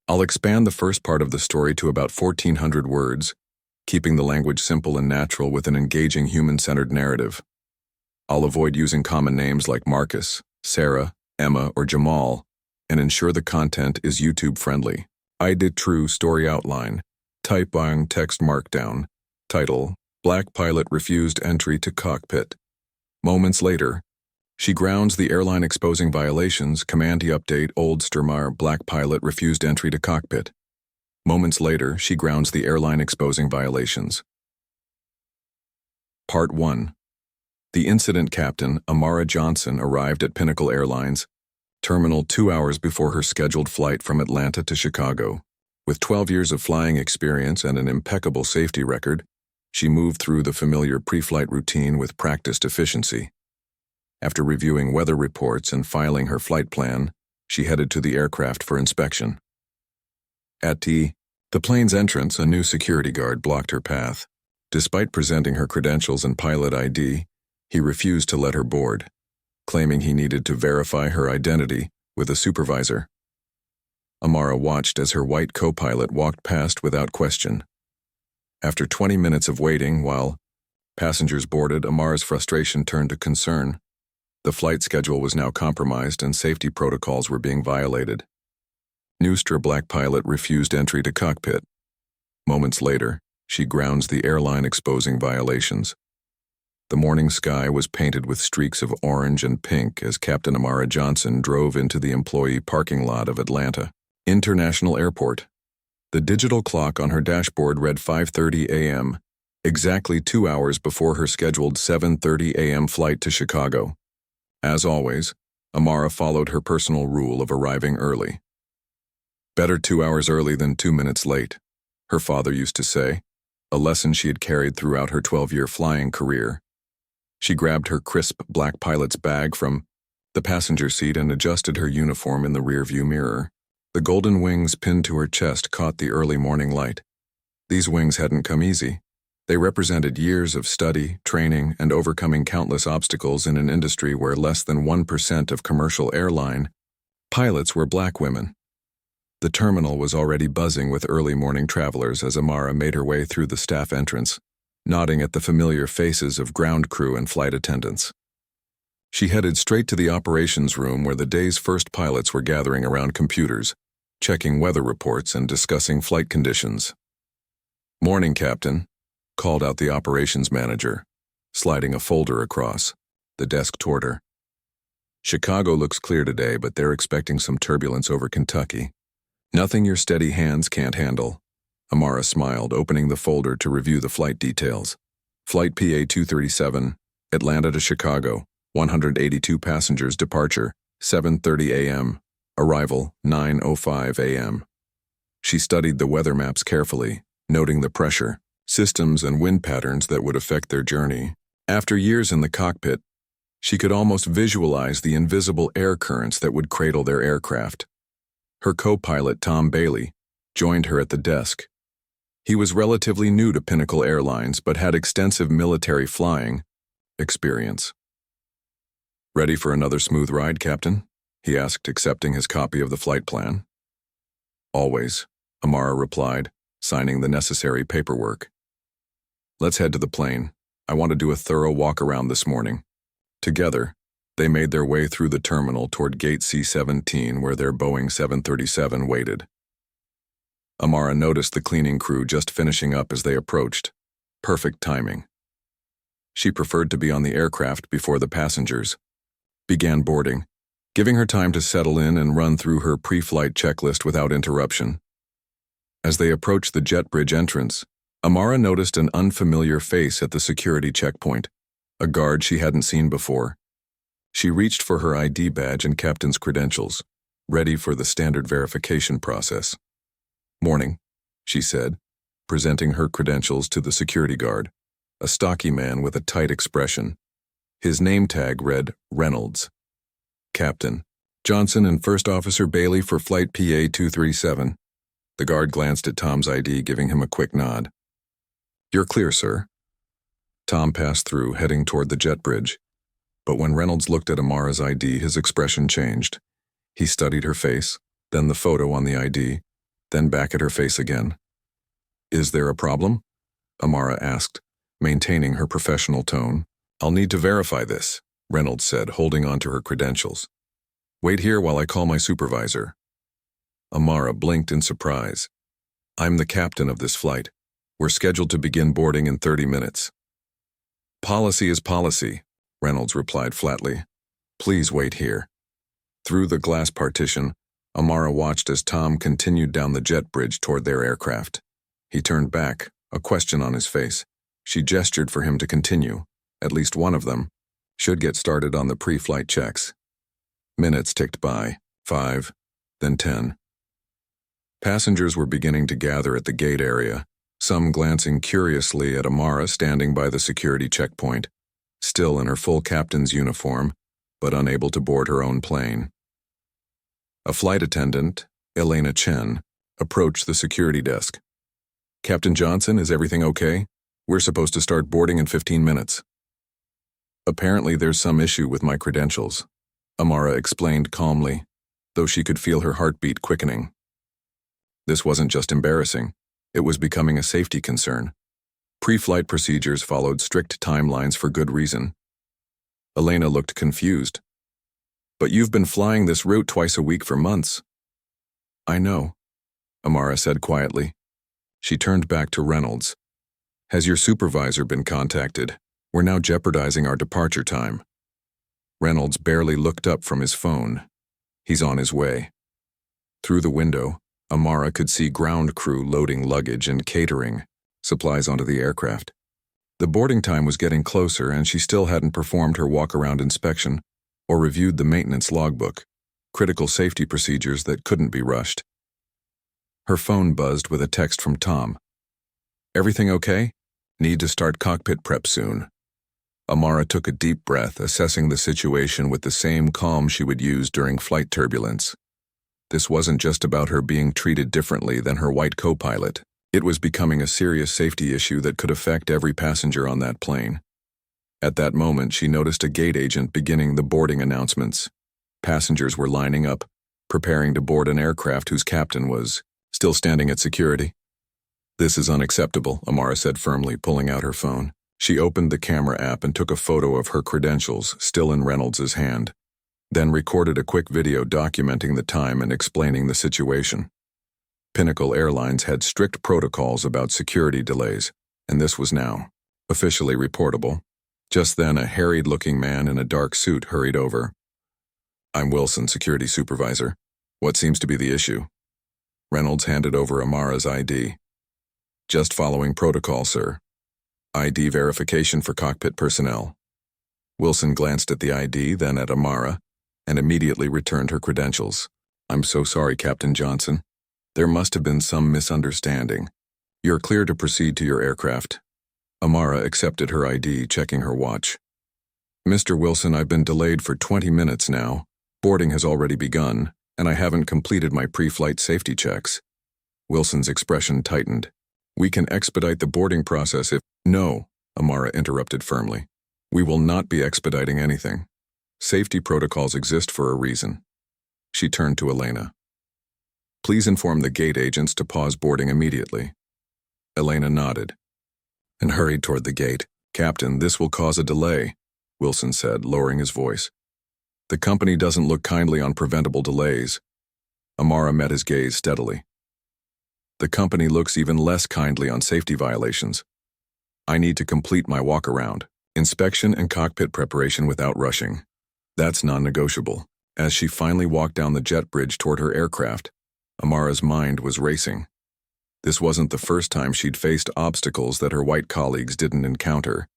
I'll expand the first part of the story to about 1,400 words, keeping the language simple and natural with an engaging human-centered narrative. I'll avoid using common names like Marcus, Sarah, Emma, or Jamal, and ensure the content is YouTube-friendly. I did true story outline. Typing text markdown. Title: Black pilot refused entry to cockpit. Moments later, she grounds the airline exposing violations. Command update: Oldstermar, black pilot refused entry to cockpit. Moments later, she grounds the airline exposing violations. Part 1. The incident captain, Amara Johnson, arrived at Pinnacle Airlines terminal 2 hours before her scheduled flight from Atlanta to Chicago. With 12 years of flying experience and an impeccable safety record, she moved through the familiar pre-flight routine with practiced efficiency. After reviewing weather reports and filing her flight plan, she headed to the aircraft for inspection. At the plane's entrance, a new security guard blocked her path. Despite presenting her credentials and pilot ID, he refused to let her board, claiming he needed to verify her identity with a supervisor. Amara watched as her white co-pilot walked past without question. After 20 minutes of waiting while passengers boarded, Amara's frustration turned to concern. The flight schedule was now compromised and safety protocols were being violated. Nustra, black pilot refused entry to cockpit. Moments later, she grounds the airline exposing violations. The morning sky was painted with streaks of orange and pink as Captain Amara Johnson drove into the employee parking lot of Atlanta International Airport. The digital clock on her dashboard read 5:30 a.m., exactly 2 hours before her scheduled 7:30 a.m. flight to Chicago. As always, Amara followed her personal rule of arriving early. Better 2 hours early than 2 minutes late, her father used to say, a lesson she had carried throughout her 12-year flying career. She grabbed her crisp black pilot's bag from the passenger seat and adjusted her uniform in the rearview mirror. The golden wings pinned to her chest caught the early morning light. These wings hadn't come easy. They represented years of study, training, and overcoming countless obstacles in an industry where less than 1% of commercial airline pilots were black women. The terminal was already buzzing with early morning travelers as Amara made her way through the staff entrance, nodding at the familiar faces of ground crew and flight attendants. She headed straight to the operations room where the day's first pilots were gathering around computers, checking weather reports and discussing flight conditions. "Morning, Captain," called out the operations manager, sliding a folder across the desk toward her. "Chicago looks clear today, but they're expecting some turbulence over Kentucky. Nothing your steady hands can't handle." Amara smiled, opening the folder to review the flight details. Flight PA-237, Atlanta to Chicago, 182 passengers, departure, 7:30 a.m., arrival, 9:05 a.m. She studied the weather maps carefully, noting the pressure, systems, and wind patterns that would affect their journey. After years in the cockpit, she could almost visualize the invisible air currents that would cradle their aircraft. Her co-pilot, Tom Bailey, joined her at the desk. He was relatively new to Pinnacle Airlines but had extensive military flying experience. "Ready for another smooth ride, Captain?" he asked, accepting his copy of the flight plan. "Always," Amara replied, signing the necessary paperwork. "Let's head to the plane. I want to do a thorough walk around this morning." Together, they made their way through the terminal toward Gate C-17 where their Boeing 737 waited. Amara noticed the cleaning crew just finishing up as they approached. Perfect timing. She preferred to be on the aircraft before the passengers. Began boarding, giving her time to settle in and run through her pre-flight checklist without interruption. As they approached the jet bridge entrance, Amara noticed an unfamiliar face at the security checkpoint, a guard she hadn't seen before. She reached for her ID badge and captain's credentials, ready for the standard verification process. "Morning," she said, presenting her credentials to the security guard, a stocky man with a tight expression. His name tag read Reynolds. "Captain Johnson and First Officer Bailey for Flight PA-237. The guard glanced at Tom's ID, giving him a quick nod. "You're clear, sir." Tom passed through, heading toward the jet bridge. But when Reynolds looked at Amara's ID, his expression changed. He studied her face, then the photo on the ID, then back at her face again. "Is there a problem?" Amara asked, maintaining her professional tone. "I'll need to verify this," Reynolds said, holding onto her credentials. "Wait here while I call my supervisor." Amara blinked in surprise. "I'm the captain of this flight. We're scheduled to begin boarding in 30 minutes. "Policy is policy," Reynolds replied flatly. "Please wait here." Through the glass partition, Amara watched as Tom continued down the jet bridge toward their aircraft. He turned back, a question on his face. She gestured for him to continue. At least one of them should get started on the pre-flight checks. Minutes ticked by, 5, then 10. Passengers were beginning to gather at the gate area, some glancing curiously at Amara standing by the security checkpoint, still in her full captain's uniform, but unable to board her own plane. A flight attendant, Elena Chen, approached the security desk. "Captain Johnson, is everything okay? We're supposed to start boarding in 15 minutes. "Apparently there's some issue with my credentials," Amara explained calmly, though she could feel her heartbeat quickening. This wasn't just embarrassing, it was becoming a safety concern. Pre-flight procedures followed strict timelines for good reason. Elena looked confused. "But you've been flying this route twice a week for months." "I know," Amara said quietly. She turned back to Reynolds. "Has your supervisor been contacted? We're now jeopardizing our departure time." Reynolds barely looked up from his phone. "He's on his way." Through the window, Amara could see ground crew loading luggage and catering supplies onto the aircraft. The boarding time was getting closer, and she still hadn't performed her walk-around inspection or reviewed the maintenance logbook, critical safety procedures that couldn't be rushed. Her phone buzzed with a text from Tom. "Everything okay? Need to start cockpit prep soon." Amara took a deep breath, assessing the situation with the same calm she would use during flight turbulence. This wasn't just about her being treated differently than her white co-pilot. It was becoming a serious safety issue that could affect every passenger on that plane. At that moment, she noticed a gate agent beginning the boarding announcements. Passengers were lining up, preparing to board an aircraft whose captain was still standing at security. "This is unacceptable," Amara said firmly, pulling out her phone. She opened the camera app and took a photo of her credentials, still in Reynolds' hand, then recorded a quick video documenting the time and explaining the situation. Pinnacle Airlines had strict protocols about security delays, and this was now officially reportable. Just then, a harried-looking man in a dark suit hurried over. "I'm Wilson, security supervisor. What seems to be the issue?" Reynolds handed over Amara's ID. "Just following protocol, sir. ID verification for cockpit personnel." Wilson glanced at the ID, then at Amara, and immediately returned her credentials. "I'm so sorry, Captain Johnson. There must have been some misunderstanding. You're clear to proceed to your aircraft." Amara accepted her ID, checking her watch. "Mr. Wilson, I've been delayed for 20 minutes now. Boarding has already begun, and I haven't completed my pre-flight safety checks." Wilson's expression tightened. "We can expedite the boarding process if—" "No," Amara interrupted firmly. "We will not be expediting anything. Safety protocols exist for a reason." She turned to Elena. "Please inform the gate agents to pause boarding immediately." Elena nodded and hurried toward the gate. "Captain, this will cause a delay," Wilson said, lowering his voice. "The company doesn't look kindly on preventable delays." Amara met his gaze steadily. "The company looks even less kindly on safety violations. I need to complete my walk-around, inspection and cockpit preparation without rushing. That's non-negotiable." As she finally walked down the jet bridge toward her aircraft, Amara's mind was racing. This wasn't the first time she'd faced obstacles that her white colleagues didn't encounter,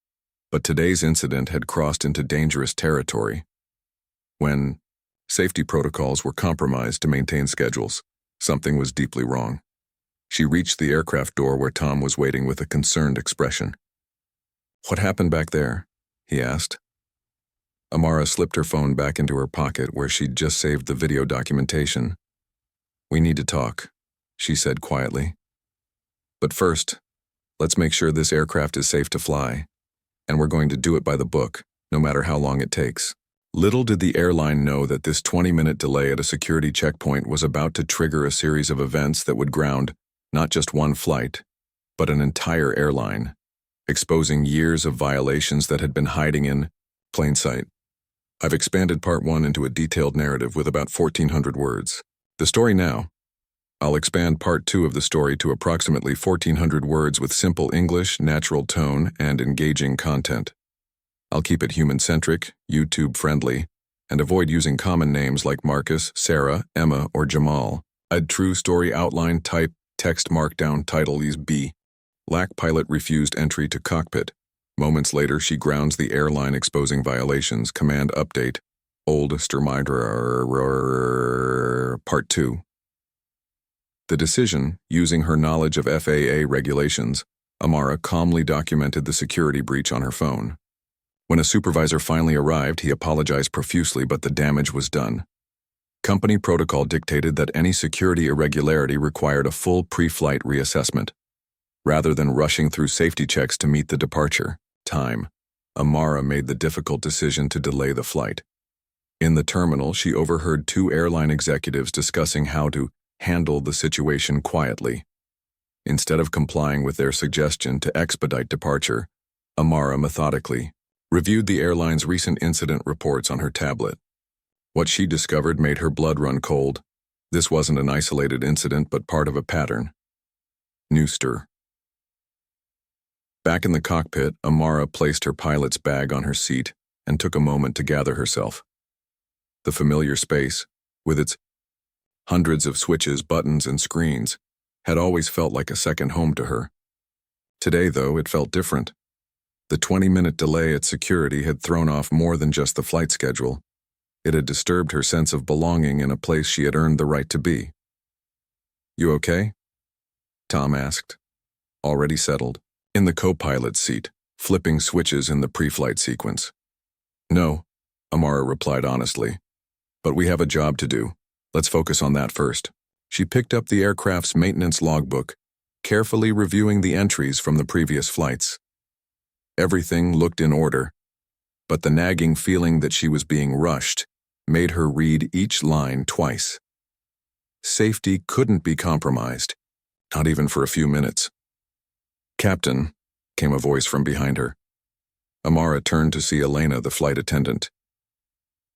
but today's incident had crossed into dangerous territory. When safety protocols were compromised to maintain schedules, something was deeply wrong. She reached the aircraft door where Tom was waiting with a concerned expression. "What happened back there?" he asked. Amara slipped her phone back into her pocket where she'd just saved the video documentation. "We need to talk," she said quietly. "But first, let's make sure this aircraft is safe to fly, and we're going to do it by the book, no matter how long it takes." Little did the airline know that this 20-minute delay at a security checkpoint was about to trigger a series of events that would ground not just one flight, but an entire airline, exposing years of violations that had been hiding in plain sight. I've expanded part 1 into a detailed narrative with about 1,400 words. The story now. I'll expand part 2 of the story to approximately 1,400 words with simple English, natural tone, and engaging content. I'll keep it human-centric, YouTube-friendly, and avoid using common names like Marcus, Sarah, Emma, or Jamal. A true story outline type, text markdown title is B. Lack pilot refused entry to cockpit. Moments later, she grounds the airline exposing violations. Command update. Old Sturmider. Part 2. The decision, using her knowledge of FAA regulations, Amara calmly documented the security breach on her phone. When a supervisor finally arrived, he apologized profusely, but the damage was done. Company protocol dictated that any security irregularity required a full pre-flight reassessment. Rather than rushing through safety checks to meet the departure time, Amara made the difficult decision to delay the flight. In the terminal, she overheard 2 airline executives discussing how to handle the situation quietly. Instead of complying with their suggestion to expedite departure, Amara methodically reviewed the airline's recent incident reports on her tablet. What she discovered made her blood run cold. This wasn't an isolated incident, but part of a pattern. New stir. Back in the cockpit, Amara placed her pilot's bag on her seat and took a moment to gather herself. The familiar space, with its hundreds of switches, buttons, and screens, had always felt like a second home to her. Today, though, it felt different. The 20-minute delay at security had thrown off more than just the flight schedule. It had disturbed her sense of belonging in a place she had earned the right to be. "You okay?" Tom asked, already settled, in the co-pilot's seat, flipping switches in the pre-flight sequence. "No," Amara replied honestly, "but we have a job to do. Let's focus on that first." She picked up the aircraft's maintenance logbook, carefully reviewing the entries from the previous flights. Everything looked in order, but the nagging feeling that she was being rushed made her read each line twice. Safety couldn't be compromised, not even for a few minutes. "Captain," came a voice from behind her. Amara turned to see Elena, the flight attendant.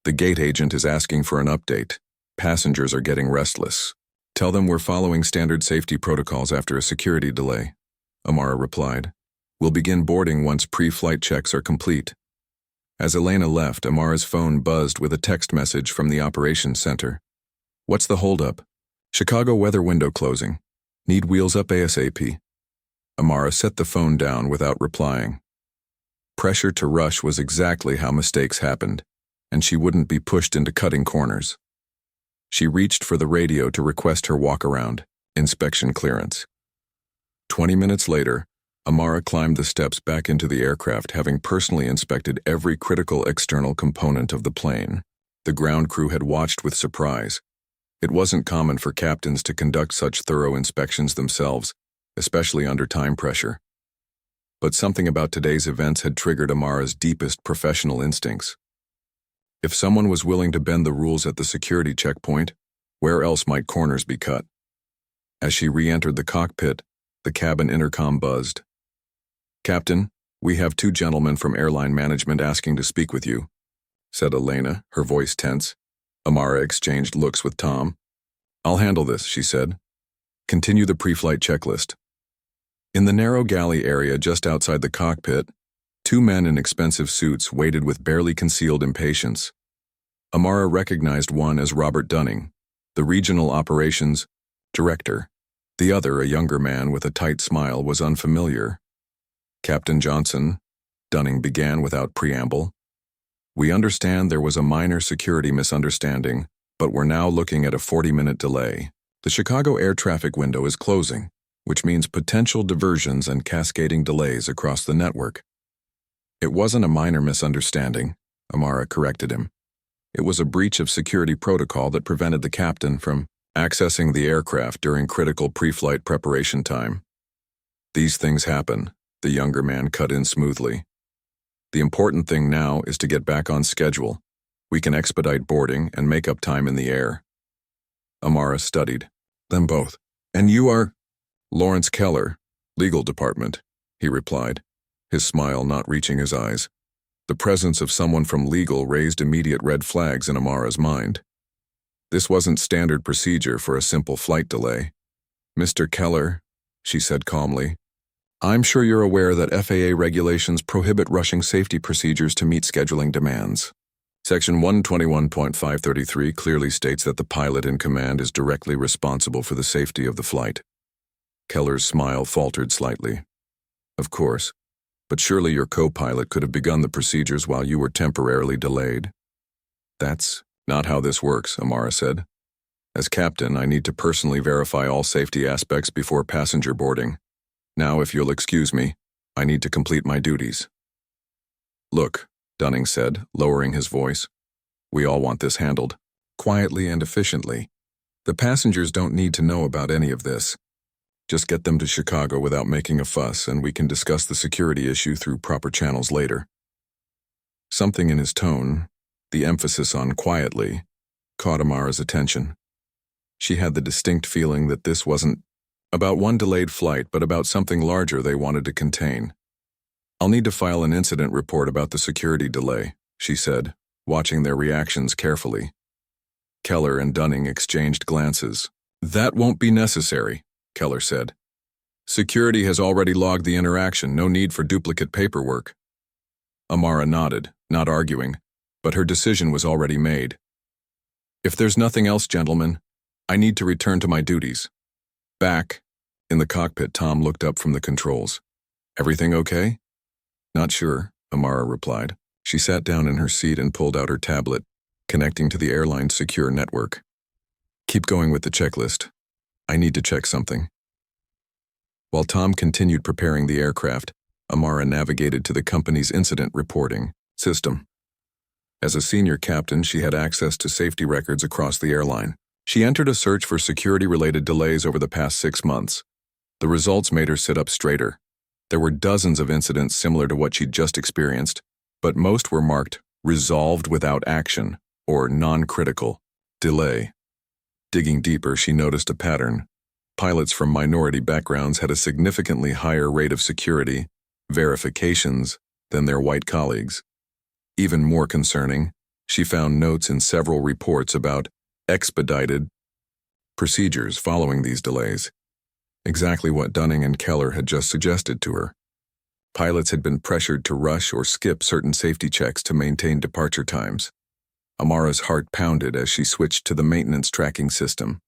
"The gate agent is asking for an update. Passengers are getting restless. Tell them we're following standard safety protocols after a security delay," Amara replied. "We'll begin boarding once pre-flight checks are complete." As Elena left, Amara's phone buzzed with a text message from the operations center. "What's the holdup?" "Chicago weather window closing. Need wheels up ASAP." Amara set the phone down without replying. Pressure to rush was exactly how mistakes happened, and she wouldn't be pushed into cutting corners. She reached for the radio to request her walk-around, inspection clearance. 20 minutes later, Amara climbed the steps back into the aircraft, having personally inspected every critical external component of the plane. The ground crew had watched with surprise. It wasn't common for captains to conduct such thorough inspections themselves, especially under time pressure. But something about today's events had triggered Amara's deepest professional instincts. If someone was willing to bend the rules at the security checkpoint, where else might corners be cut? As she re-entered the cockpit, the cabin intercom buzzed. "Captain, we have 2 gentlemen from airline management asking to speak with you," said Elena, her voice tense. Amara exchanged looks with Tom. "I'll handle this," she said. "Continue the pre-flight checklist." In the narrow galley area just outside the cockpit, 2 men in expensive suits waited with barely concealed impatience. Amara recognized one as Robert Dunning, the regional operations director. The other, a younger man with a tight smile, was unfamiliar. "Captain Johnson," Dunning began without preamble, "we understand there was a minor security misunderstanding, but we're now looking at a 40-minute delay. The Chicago air traffic window is closing, which means potential diversions and cascading delays across the network." "It wasn't a minor misunderstanding," Amara corrected him. "It was a breach of security protocol that prevented the captain from accessing the aircraft during critical pre-flight preparation time." "These things happen," the younger man cut in smoothly. "The important thing now is to get back on schedule. We can expedite boarding and make up time in the air." Amara studied them both. "And you are?" "Lawrence Keller, Legal Department," he replied, his smile not reaching his eyes. The presence of someone from legal raised immediate red flags in Amara's mind. This wasn't standard procedure for a simple flight delay. "Mr. Keller," she said calmly, "I'm sure you're aware that FAA regulations prohibit rushing safety procedures to meet scheduling demands. Section 121.533 clearly states that the pilot in command is directly responsible for the safety of the flight." Keller's smile faltered slightly. "Of course, but surely your co-pilot could have begun the procedures while you were temporarily delayed." "That's not how this works," Amara said. "As captain, I need to personally verify all safety aspects before passenger boarding. Now, if you'll excuse me, I need to complete my duties." "Look," Dunning said, lowering his voice, "we all want this handled quietly and efficiently. The passengers don't need to know about any of this. Just get them to Chicago without making a fuss, and we can discuss the security issue through proper channels later." Something in his tone, the emphasis on quietly, caught Amara's attention. She had the distinct feeling that this wasn't about one delayed flight, but about something larger they wanted to contain. "I'll need to file an incident report about the security delay," she said, watching their reactions carefully. Keller and Dunning exchanged glances. "That won't be necessary," Keller said. "Security has already logged the interaction, no need for duplicate paperwork." Amara nodded, not arguing, but her decision was already made. "If there's nothing else, gentlemen, I need to return to my duties." Back in the cockpit, Tom looked up from the controls. "Everything okay?" "Not sure," Amara replied. She sat down in her seat and pulled out her tablet, connecting to the airline's secure network. "Keep going with the checklist. I need to check something." While Tom continued preparing the aircraft, Amara navigated to the company's incident reporting system. As a senior captain, she had access to safety records across the airline. She entered a search for security-related delays over the past 6 months. The results made her sit up straighter. There were dozens of incidents similar to what she'd just experienced, but most were marked resolved without action or non-critical delay. Digging deeper, she noticed a pattern. Pilots from minority backgrounds had a significantly higher rate of security verifications than their white colleagues. Even more concerning, she found notes in several reports about expedited procedures following these delays. Exactly what Dunning and Keller had just suggested to her. Pilots had been pressured to rush or skip certain safety checks to maintain departure times. Amara's heart pounded as she switched to the maintenance tracking system.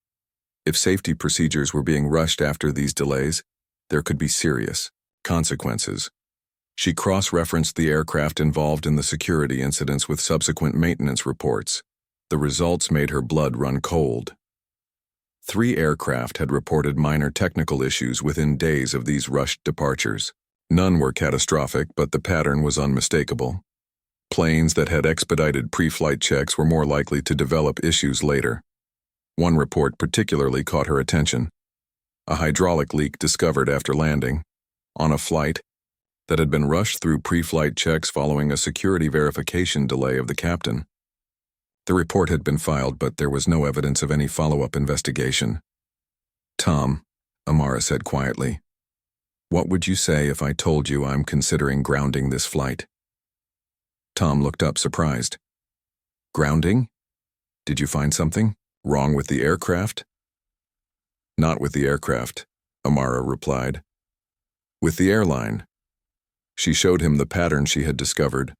If safety procedures were being rushed after these delays, there could be serious consequences. She cross-referenced the aircraft involved in the security incidents with subsequent maintenance reports. The results made her blood run cold. 3 aircraft had reported minor technical issues within days of these rushed departures. None were catastrophic, but the pattern was unmistakable. Planes that had expedited pre-flight checks were more likely to develop issues later. One report particularly caught her attention. A hydraulic leak discovered after landing, on a flight that had been rushed through pre-flight checks following a security verification delay of the captain. The report had been filed, but there was no evidence of any follow-up investigation. "Tom," Amara said quietly, "what would you say if I told you I'm considering grounding this flight?" Tom looked up, surprised. "Grounding? Did you find something wrong with the aircraft?" "Not with the aircraft," Amara replied. "With the airline." She showed him the pattern she had discovered.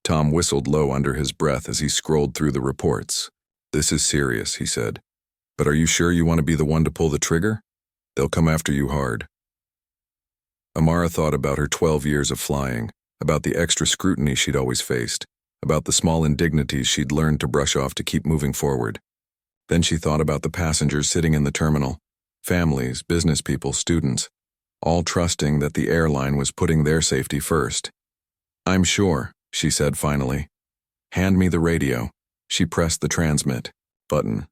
Tom whistled low under his breath as he scrolled through the reports. "This is serious," he said. "But are you sure you want to be the one to pull the trigger? They'll come after you hard." Amara thought about her 12 years of flying, about the extra scrutiny she'd always faced, about the small indignities she'd learned to brush off to keep moving forward. Then she thought about the passengers sitting in the terminal, families, business people, students, all trusting that the airline was putting their safety first. "I'm sure," she said finally. "Hand me the radio." She pressed the transmit button.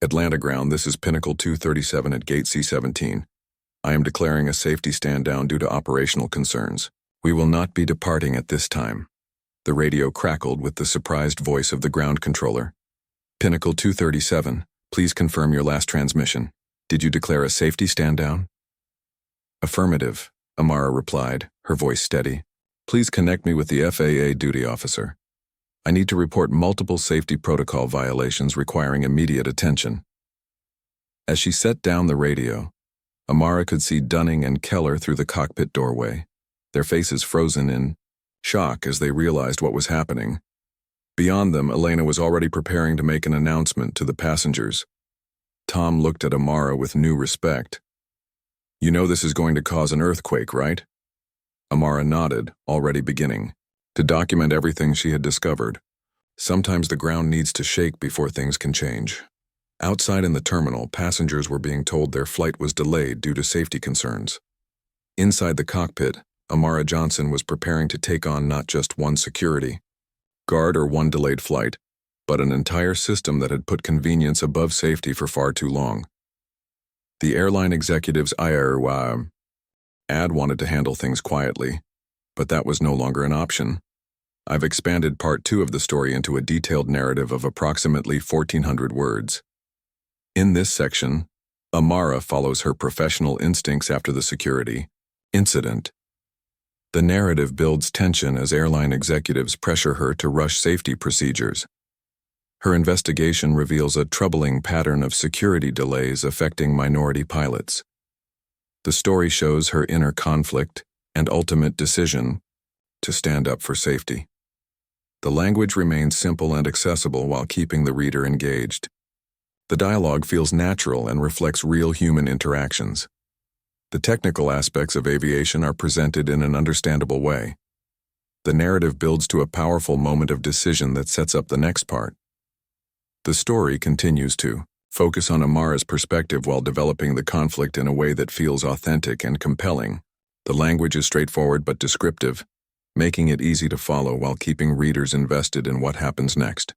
"Atlanta ground, this is Pinnacle 237 at gate C-17. I am declaring a safety stand down due to operational concerns. We will not be departing at this time." The radio crackled with the surprised voice of the ground controller. Pinnacle 237, please confirm your last transmission. Did you declare a safety stand-down? Affirmative, Amara replied, her voice steady. Please connect me with the FAA duty officer. I need to report multiple safety protocol violations requiring immediate attention. As she set down the radio, Amara could see Dunning and Keller through the cockpit doorway, their faces frozen in shock as they realized what was happening. Beyond them, Elena was already preparing to make an announcement to the passengers. Tom looked at Amara with new respect. You know this is going to cause an earthquake, right? Amara nodded, already beginning to document everything she had discovered. Sometimes the ground needs to shake before things can change. Outside in the terminal, passengers were being told their flight was delayed due to safety concerns. Inside the cockpit, Amara Johnson was preparing to take on not just one security guard or one delayed flight, but an entire system that had put convenience above safety for far too long. The airline executive's ad wanted to handle things quietly, but that was no longer an option. I've expanded part 2 of the story into a detailed narrative of approximately 1,400 words. In this section, Amara follows her professional instincts after the security incident. The narrative builds tension as airline executives pressure her to rush safety procedures. Her investigation reveals a troubling pattern of security delays affecting minority pilots. The story shows her inner conflict and ultimate decision to stand up for safety. The language remains simple and accessible while keeping the reader engaged. The dialogue feels natural and reflects real human interactions. The technical aspects of aviation are presented in an understandable way. The narrative builds to a powerful moment of decision that sets up the next part. The story continues to focus on Amara's perspective while developing the conflict in a way that feels authentic and compelling. The language is straightforward but descriptive, making it easy to follow while keeping readers invested in what happens next.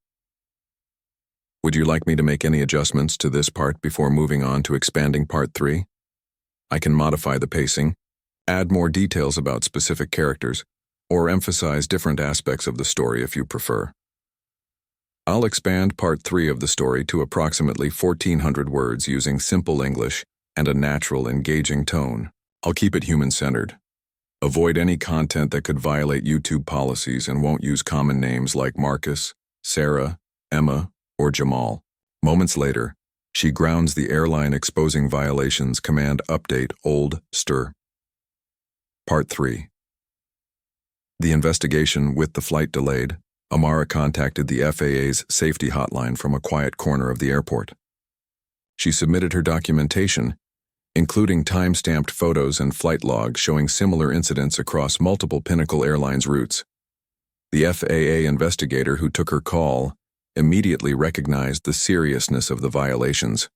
Would you like me to make any adjustments to this part before moving on to expanding part 3? I can modify the pacing, add more details about specific characters, or emphasize different aspects of the story if you prefer. I'll expand part 3 of the story to approximately 1,400 words using simple English and a natural, engaging tone. I'll keep it human-centered. Avoid any content that could violate YouTube policies and won't use common names like Marcus, Sarah, Emma, or Jamal. Moments later, she grounds the airline exposing violations command update old stir. Part 3. The investigation with the flight delayed, Amara contacted the FAA's safety hotline from a quiet corner of the airport. She submitted her documentation, including time-stamped photos and flight logs showing similar incidents across multiple Pinnacle Airlines routes. The FAA investigator who took her call immediately recognized the seriousness of the violations.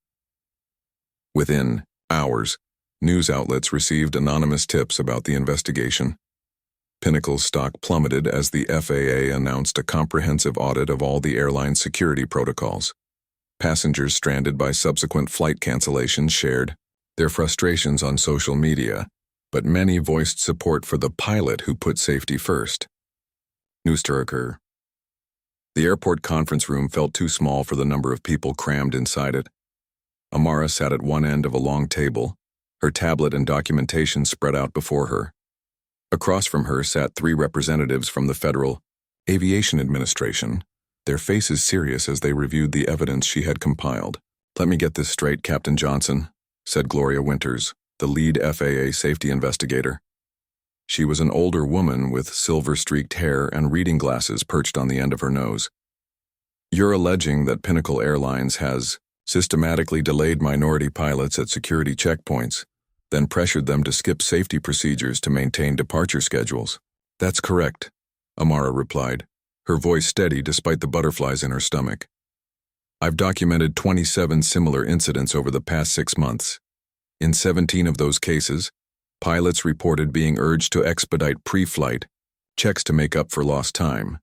Within hours, news outlets received anonymous tips about the investigation. Pinnacle's stock plummeted as the FAA announced a comprehensive audit of all the airline's security protocols. Passengers stranded by subsequent flight cancellations shared their frustrations on social media, but many voiced support for the pilot who put safety first. Newsturker. The airport conference room felt too small for the number of people crammed inside it. Amara sat at one end of a long table, her tablet and documentation spread out before her. Across from her sat 3 representatives from the Federal Aviation Administration, their faces serious as they reviewed the evidence she had compiled. "Let me get this straight, Captain Johnson," said Gloria Winters, the lead FAA safety investigator. She was an older woman with silver-streaked hair and reading glasses perched on the end of her nose. "You're alleging that Pinnacle Airlines has systematically delayed minority pilots at security checkpoints, then pressured them to skip safety procedures to maintain departure schedules." "That's correct," Amara replied, her voice steady despite the butterflies in her stomach. "I've documented 27 similar incidents over the past 6 months. In 17 of those cases, pilots reported being urged to expedite pre-flight checks to make up for lost time."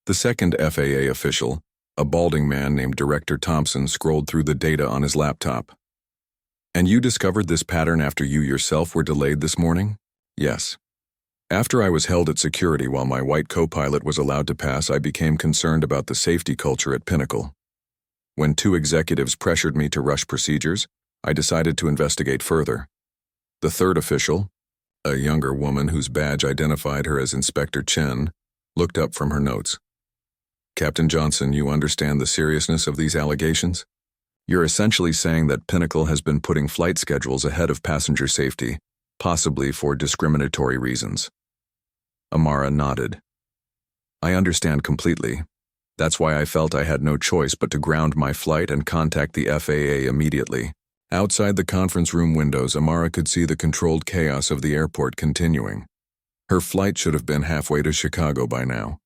The second FAA official, a balding man named Director Thompson, scrolled through the data on his laptop. "And you discovered this pattern after you yourself were delayed this morning?" "Yes. After I was held at security while my white co-pilot was allowed to pass, I became concerned about the safety culture at Pinnacle. When 2 executives pressured me to rush procedures, I decided to investigate further. The third official, a younger woman whose badge identified her as Inspector Chen, looked up from her notes. "Captain Johnson, you understand the seriousness of these allegations? You're essentially saying that Pinnacle has been putting flight schedules ahead of passenger safety, possibly for discriminatory reasons." Amara nodded. "I understand completely. That's why I felt I had no choice but to ground my flight and contact the FAA immediately." Outside the conference room windows, Amara could see the controlled chaos of the airport continuing. Her flight should have been halfway to Chicago by now.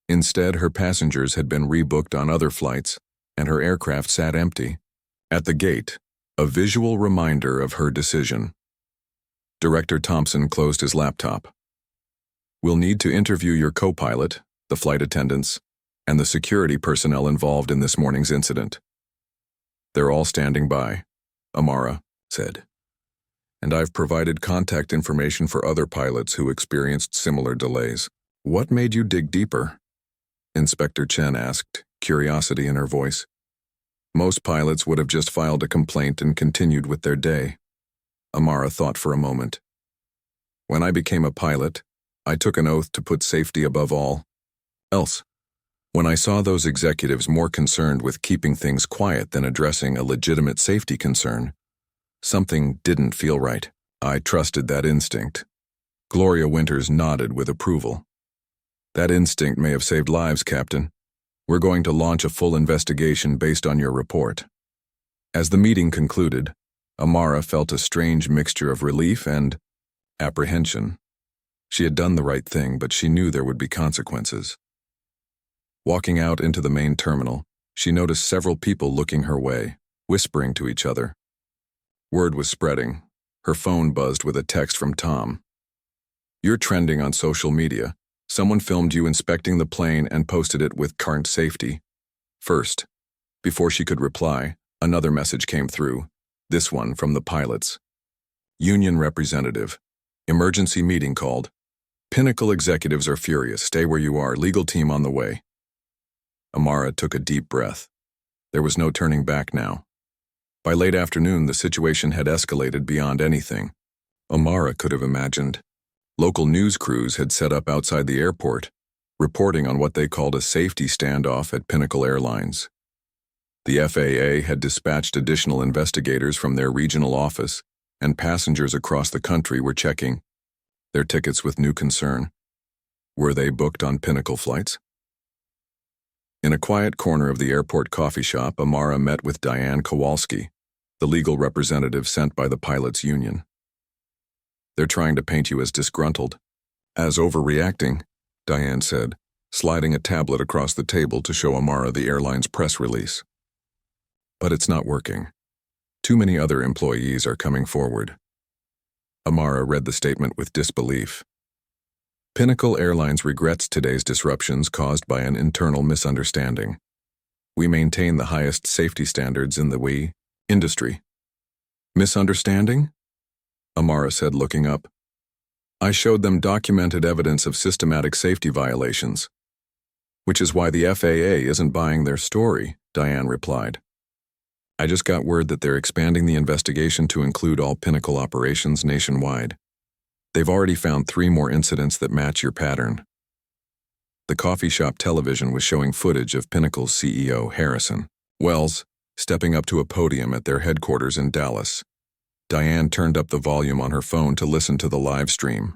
Instead, her passengers had been rebooked on other flights, and her aircraft sat empty. At the gate, a visual reminder of her decision. Director Thompson closed his laptop. "We'll need to interview your co-pilot, the flight attendants, and the security personnel involved in this morning's incident." "They're all standing by," Amara said. "And I've provided contact information for other pilots who experienced similar delays." "What made you dig deeper?" Inspector Chen asked, curiosity in her voice. "Most pilots would have just filed a complaint and continued with their day." Amara thought for a moment. "When I became a pilot, I took an oath to put safety above all else. When I saw those executives more concerned with keeping things quiet than addressing a legitimate safety concern, something didn't feel right. I trusted that instinct." Gloria Winters nodded with approval. "That instinct may have saved lives, Captain. We're going to launch a full investigation based on your report." As the meeting concluded, Amara felt a strange mixture of relief and apprehension. She had done the right thing, but she knew there would be consequences. Walking out into the main terminal, she noticed several people looking her way, whispering to each other. Word was spreading. Her phone buzzed with a text from Tom. "You're trending on social media. Someone filmed you inspecting the plane and posted it with current safety." First, before she could reply, another message came through, this one from the pilots. "Union representative. Emergency meeting called. Pinnacle executives are furious. Stay where you are. Legal team on the way." Amara took a deep breath. There was no turning back now. By late afternoon, the situation had escalated beyond anything Amara could have imagined. Local news crews had set up outside the airport, reporting on what they called a safety standoff at Pinnacle Airlines. The FAA had dispatched additional investigators from their regional office, and passengers across the country were checking their tickets with new concern. Were they booked on Pinnacle flights? In a quiet corner of the airport coffee shop, Amara met with Diane Kowalski, the legal representative sent by the pilots' union. "They're trying to paint you as disgruntled, as overreacting," Diane said, sliding a tablet across the table to show Amara the airline's press release. "But it's not working. Too many other employees are coming forward." Amara read the statement with disbelief. "Pinnacle Airlines regrets today's disruptions caused by an internal misunderstanding. We maintain the highest safety standards in the industry." "Misunderstanding?" Amara said, looking up. "I showed them documented evidence of systematic safety violations." "Which is why the FAA isn't buying their story," Diane replied. "I just got word that they're expanding the investigation to include all Pinnacle operations nationwide. They've already found 3 more incidents that match your pattern." The coffee shop television was showing footage of Pinnacle's CEO, Harrison Wells, stepping up to a podium at their headquarters in Dallas. Diane turned up the volume on her phone to listen to the live stream.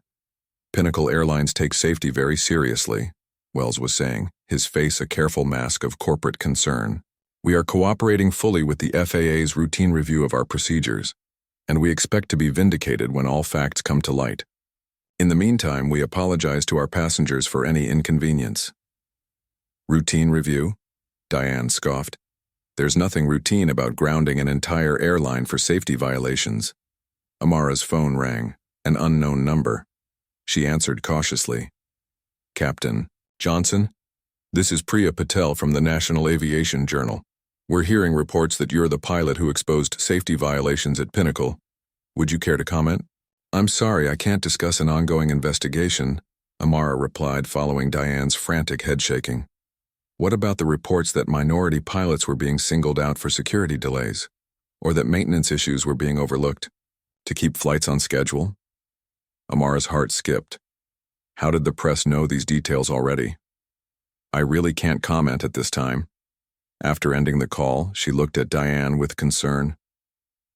"Pinnacle Airlines takes safety very seriously," Wells was saying, his face a careful mask of corporate concern. "We are cooperating fully with the FAA's routine review of our procedures, and we expect to be vindicated when all facts come to light. In the meantime, we apologize to our passengers for any inconvenience." "Routine review?" Diane scoffed. "There's nothing routine about grounding an entire airline for safety violations." Amara's phone rang, an unknown number. She answered cautiously. "Captain Johnson? This is Priya Patel from the National Aviation Journal. We're hearing reports that you're the pilot who exposed safety violations at Pinnacle. Would you care to comment?" I'm sorry, I can't discuss an ongoing investigation, Amara replied following Diane's frantic headshaking. What about the reports that minority pilots were being singled out for security delays? Or that maintenance issues were being overlooked to keep flights on schedule? Amara's heart skipped. How did the press know these details already? I really can't comment at this time. After ending the call, she looked at Diane with concern.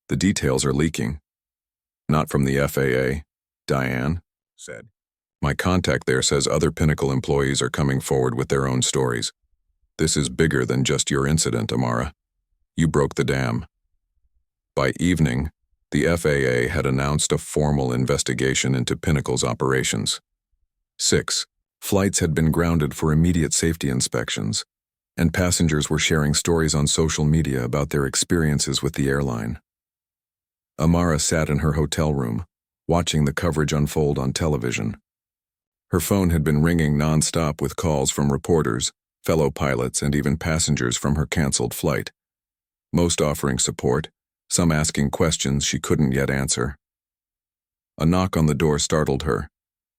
The details are leaking. Not from the FAA, Diane said. My contact there says other Pinnacle employees are coming forward with their own stories. This is bigger than just your incident, Amara. You broke the dam. By evening, the FAA had announced a formal investigation into Pinnacle's operations. 6 flights had been grounded for immediate safety inspections, and passengers were sharing stories on social media about their experiences with the airline. Amara sat in her hotel room, watching the coverage unfold on television. Her phone had been ringing nonstop with calls from reporters, fellow pilots, and even passengers from her canceled flight. Most offering support, some asking questions she couldn't yet answer. A knock on the door startled her.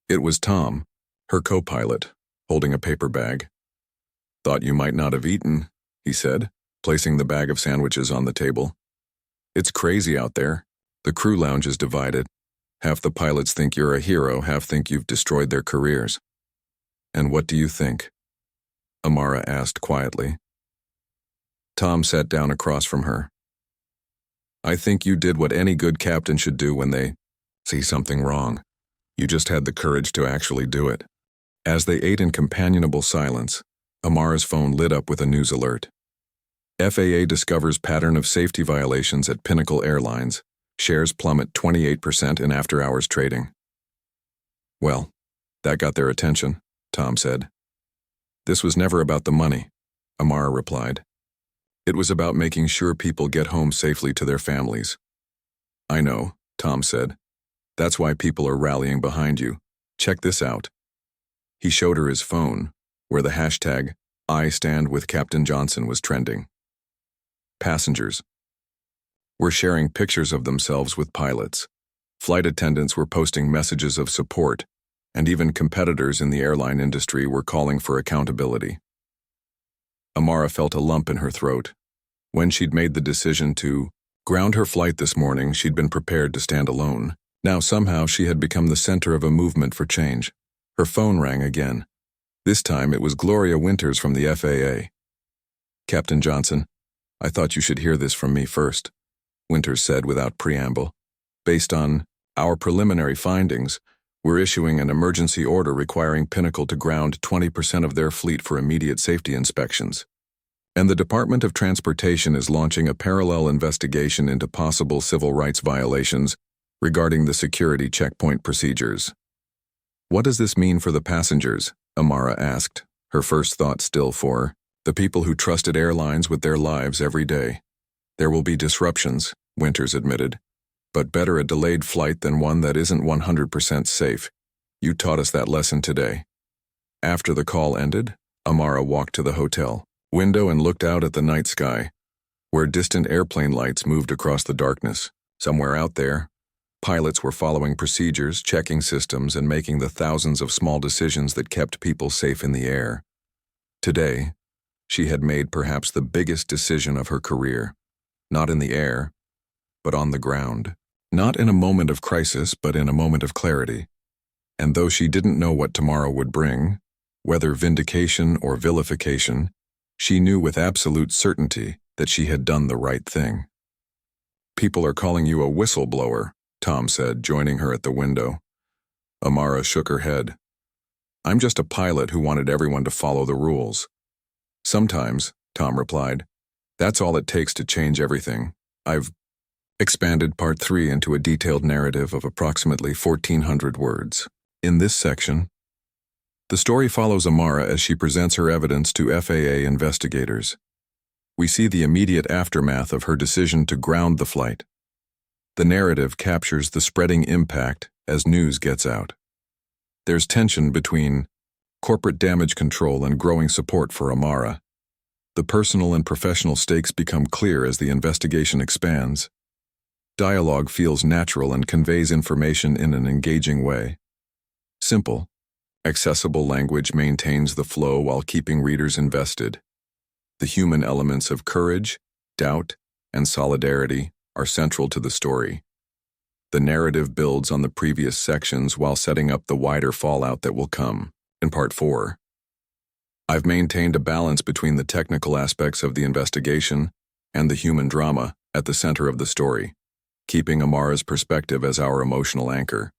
It was Tom, her co-pilot, holding a paper bag. Thought you might not have eaten, he said, placing the bag of sandwiches on the table. It's crazy out there. The crew lounge is divided. Half the pilots think you're a hero, half think you've destroyed their careers. And what do you think? Amara asked quietly. Tom sat down across from her. I think you did what any good captain should do when they see something wrong. You just had the courage to actually do it. As they ate in companionable silence, Amara's phone lit up with a news alert. FAA discovers pattern of safety violations at Pinnacle Airlines. Shares plummet 28% in after-hours trading. Well, that got their attention, Tom said. This was never about the money, Amara replied. It was about making sure people get home safely to their families. I know, Tom said. That's why people are rallying behind you. Check this out. He showed her his phone, where the hashtag I stand with Captain Johnson was trending. Passengers were sharing pictures of themselves with pilots. Flight attendants were posting messages of support, and even competitors in the airline industry were calling for accountability. Amara felt a lump in her throat. When she'd made the decision to ground her flight this morning, she'd been prepared to stand alone. Now somehow she had become the center of a movement for change. Her phone rang again. This time it was Gloria Winters from the FAA. Captain Johnson, I thought you should hear this from me first, Winters said without preamble. Based on our preliminary findings, we're issuing an emergency order requiring Pinnacle to ground 20% of their fleet for immediate safety inspections. And the Department of Transportation is launching a parallel investigation into possible civil rights violations regarding the security checkpoint procedures. What does this mean for the passengers? Amara asked, her first thought still for the people who trusted airlines with their lives every day. There will be disruptions, Winters admitted, but better a delayed flight than one that isn't 100% safe. You taught us that lesson today. After the call ended, Amara walked to the hotel window and looked out at the night sky, where distant airplane lights moved across the darkness. Somewhere out there, pilots were following procedures, checking systems, and making the thousands of small decisions that kept people safe in the air. Today, she had made perhaps the biggest decision of her career. Not in the air, but on the ground. Not in a moment of crisis, but in a moment of clarity. And though she didn't know what tomorrow would bring, whether vindication or vilification, she knew with absolute certainty that she had done the right thing. People are calling you a whistleblower, Tom said, joining her at the window. Amara shook her head. I'm just a pilot who wanted everyone to follow the rules. Sometimes, Tom replied. That's all it takes to change everything. I've expanded Part 3 into a detailed narrative of approximately 1,400 words. In this section, the story follows Amara as she presents her evidence to FAA investigators. We see the immediate aftermath of her decision to ground the flight. The narrative captures the spreading impact as news gets out. There's tension between corporate damage control and growing support for Amara. The personal and professional stakes become clear as the investigation expands. Dialogue feels natural and conveys information in an engaging way. Simple, accessible language maintains the flow while keeping readers invested. The human elements of courage, doubt, and solidarity are central to the story. The narrative builds on the previous sections while setting up the wider fallout that will come in Part 4. I've maintained a balance between the technical aspects of the investigation and the human drama at the center of the story, keeping Amara's perspective as our emotional anchor.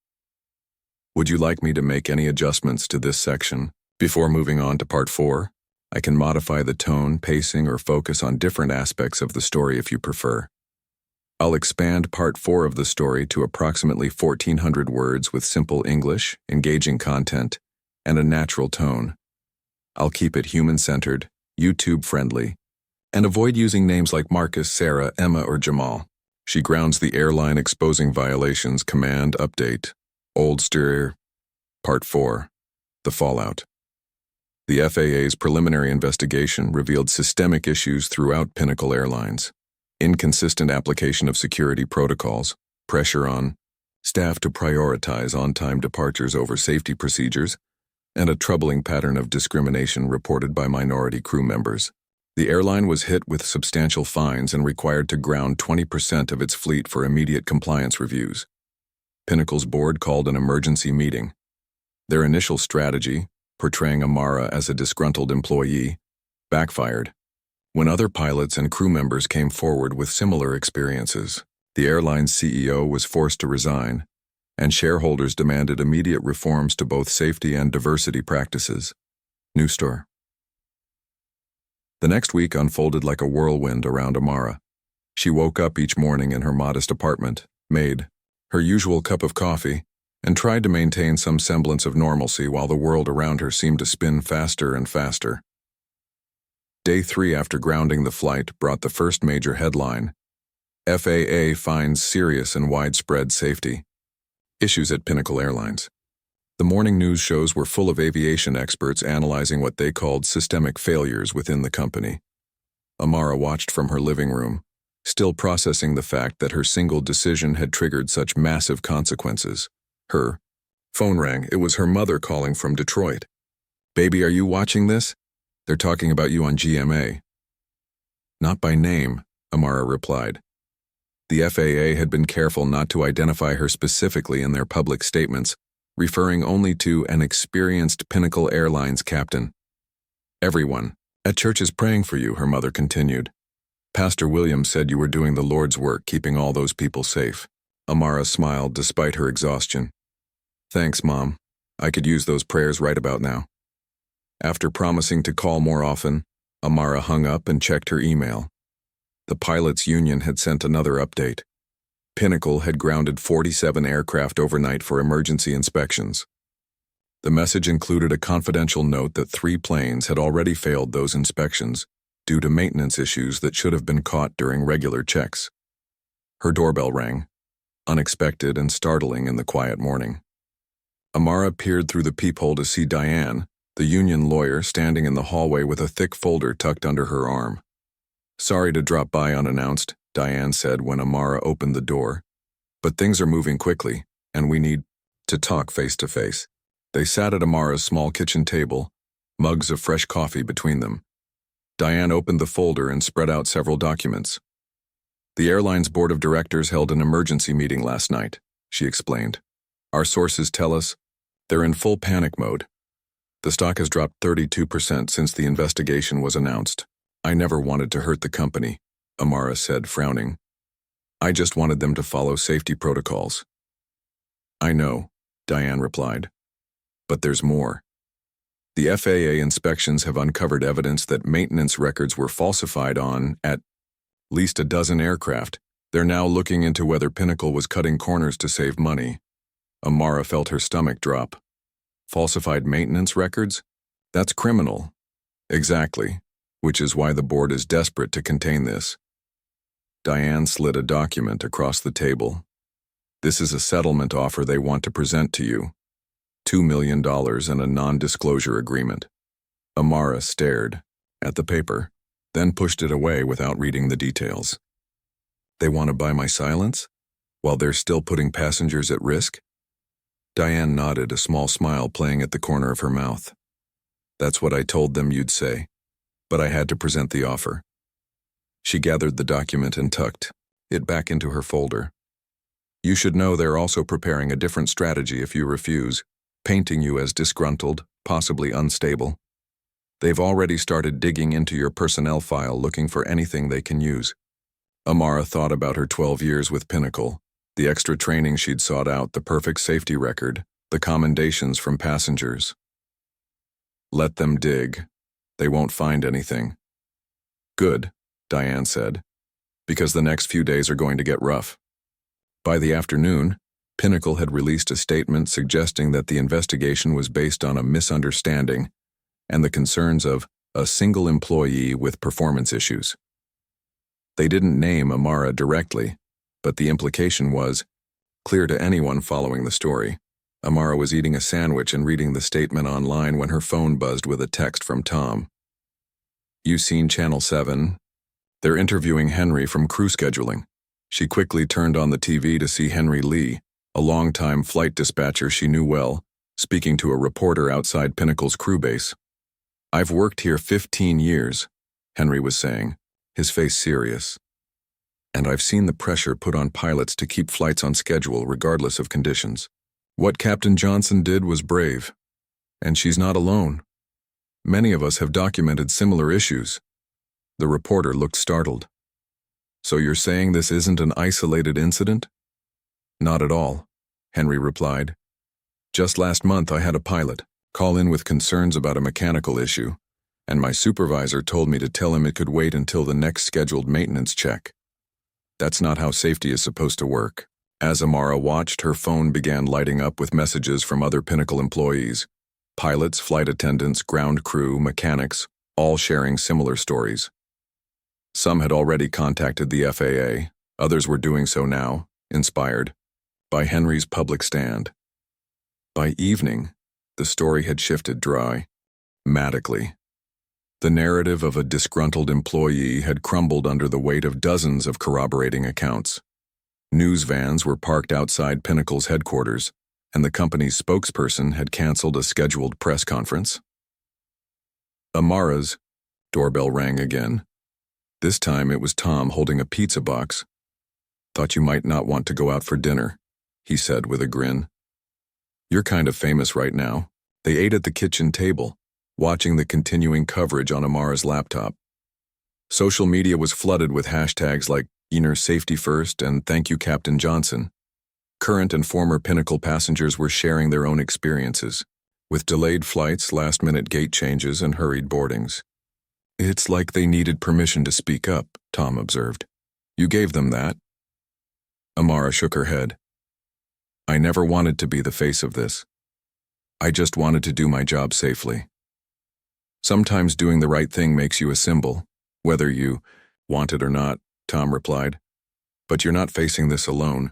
Would you like me to make any adjustments to this section before moving on to Part 4? I can modify the tone, pacing, or focus on different aspects of the story if you prefer. I'll expand Part 4 of the story to approximately 1,400 words with simple English, engaging content, and a natural tone. I'll keep it human-centered, YouTube-friendly, and avoid using names like Marcus, Sarah, Emma, or Jamal. She grounds the airline exposing violations command update. Old steer. Part 4. The fallout. The FAA's preliminary investigation revealed systemic issues throughout Pinnacle Airlines. Inconsistent application of security protocols, pressure on staff to prioritize on-time departures over safety procedures, and a troubling pattern of discrimination reported by minority crew members. The airline was hit with substantial fines and required to ground 20% of its fleet for immediate compliance reviews. Pinnacle's board called an emergency meeting. Their initial strategy, portraying Amara as a disgruntled employee, backfired. When other pilots and crew members came forward with similar experiences, the airline's CEO was forced to resign, and shareholders demanded immediate reforms to both safety and diversity practices. New store. The next week unfolded like a whirlwind around Amara. She woke up each morning in her modest apartment, made her usual cup of coffee, and tried to maintain some semblance of normalcy while the world around her seemed to spin faster and faster. Day 3 after grounding the flight brought the first major headline: FAA finds serious and widespread safety issues at Pinnacle Airlines. The morning news shows were full of aviation experts analyzing what they called systemic failures within the company. Amara watched from her living room, still processing the fact that her single decision had triggered such massive consequences. Her phone rang. It was her mother calling from Detroit. "Baby, are you watching this? They're talking about you on GMA." "Not by name," Amara replied. The FAA had been careful not to identify her specifically in their public statements, referring only to an experienced Pinnacle Airlines captain. "Everyone at church is praying for you," her mother continued. "Pastor Williams said you were doing the Lord's work, keeping all those people safe." Amara smiled despite her exhaustion. "Thanks, Mom. I could use those prayers right about now." After promising to call more often, Amara hung up and checked her email. The pilots' union had sent another update. Pinnacle had grounded 47 aircraft overnight for emergency inspections. The message included a confidential note that 3 planes had already failed those inspections due to maintenance issues that should have been caught during regular checks. Her doorbell rang, unexpected and startling in the quiet morning. Amara peered through the peephole to see Diane, the union lawyer, standing in the hallway with a thick folder tucked under her arm. "Sorry to drop by unannounced," Diane said when Amara opened the door. "But things are moving quickly, and we need to talk face to face." They sat at Amara's small kitchen table, mugs of fresh coffee between them. Diane opened the folder and spread out several documents. "The airline's board of directors held an emergency meeting last night," she explained. "Our sources tell us they're in full panic mode. The stock has dropped 32% since the investigation was announced. I never wanted to hurt the company," Amara said, frowning. "I just wanted them to follow safety protocols." "I know," Diane replied. "But there's more. The FAA inspections have uncovered evidence that maintenance records were falsified on at least a dozen aircraft. They're now looking into whether Pinnacle was cutting corners to save money." Amara felt her stomach drop. "Falsified maintenance records? That's criminal." "Exactly, which is why the board is desperate to contain this." Diane slid a document across the table. "This is a settlement offer they want to present to you. $2 million and a non-disclosure agreement." Amara stared at the paper, then pushed it away without reading the details. "They want to buy my silence?" while they're still putting passengers at risk? Diane nodded, a small smile playing at the corner of her mouth. That's what I told them you'd say, but I had to present the offer. She gathered the document and tucked it back into her folder. You should know they're also preparing a different strategy if you refuse, painting you as disgruntled, possibly unstable. They've already started digging into your personnel file looking for anything they can use. Amara thought about her 12 years with Pinnacle, the extra training she'd sought out, the perfect safety record, the commendations from passengers. Let them dig. They won't find anything. Good, Diane said, because the next few days are going to get rough. By the afternoon, Pinnacle had released a statement suggesting that the investigation was based on a misunderstanding and the concerns of a single employee with performance issues. They didn't name Amara directly, but the implication was clear to anyone following the story. Amara was eating a sandwich and reading the statement online when her phone buzzed with a text from Tom. You seen Channel 7? They're interviewing Henry from crew scheduling. She quickly turned on the TV to see Henry Lee, a longtime flight dispatcher she knew well, speaking to a reporter outside Pinnacle's crew base. I've worked here 15 years, Henry was saying, his face serious. And I've seen the pressure put on pilots to keep flights on schedule regardless of conditions. What Captain Johnson did was brave. And she's not alone. Many of us have documented similar issues. The reporter looked startled. So you're saying this isn't an isolated incident? Not at all, Henry replied. Just last month I had a pilot call in with concerns about a mechanical issue, and my supervisor told me to tell him it could wait until the next scheduled maintenance check. That's not how safety is supposed to work. As Amara watched, her phone began lighting up with messages from other Pinnacle employees. Pilots, flight attendants, ground crew, mechanics, all sharing similar stories. Some had already contacted the FAA, others were doing so now, inspired by Henry's public stand. By evening, the story had shifted dramatically. The narrative of a disgruntled employee had crumbled under the weight of dozens of corroborating accounts. News vans were parked outside Pinnacle's headquarters, and the company's spokesperson had canceled a scheduled press conference. Amara's doorbell rang again. This time it was Tom holding a pizza box. Thought you might not want to go out for dinner, he said with a grin. You're kind of famous right now. They ate at the kitchen table, watching the continuing coverage on Amara's laptop. Social media was flooded with hashtags like Inner Safety First and Thank You Captain Johnson. Current and former Pinnacle passengers were sharing their own experiences, with delayed flights, last-minute gate changes, and hurried boardings. It's like they needed permission to speak up, Tom observed. You gave them that. Amara shook her head. I never wanted to be the face of this. I just wanted to do my job safely. Sometimes doing the right thing makes you a symbol, whether you want it or not, Tom replied. But you're not facing this alone.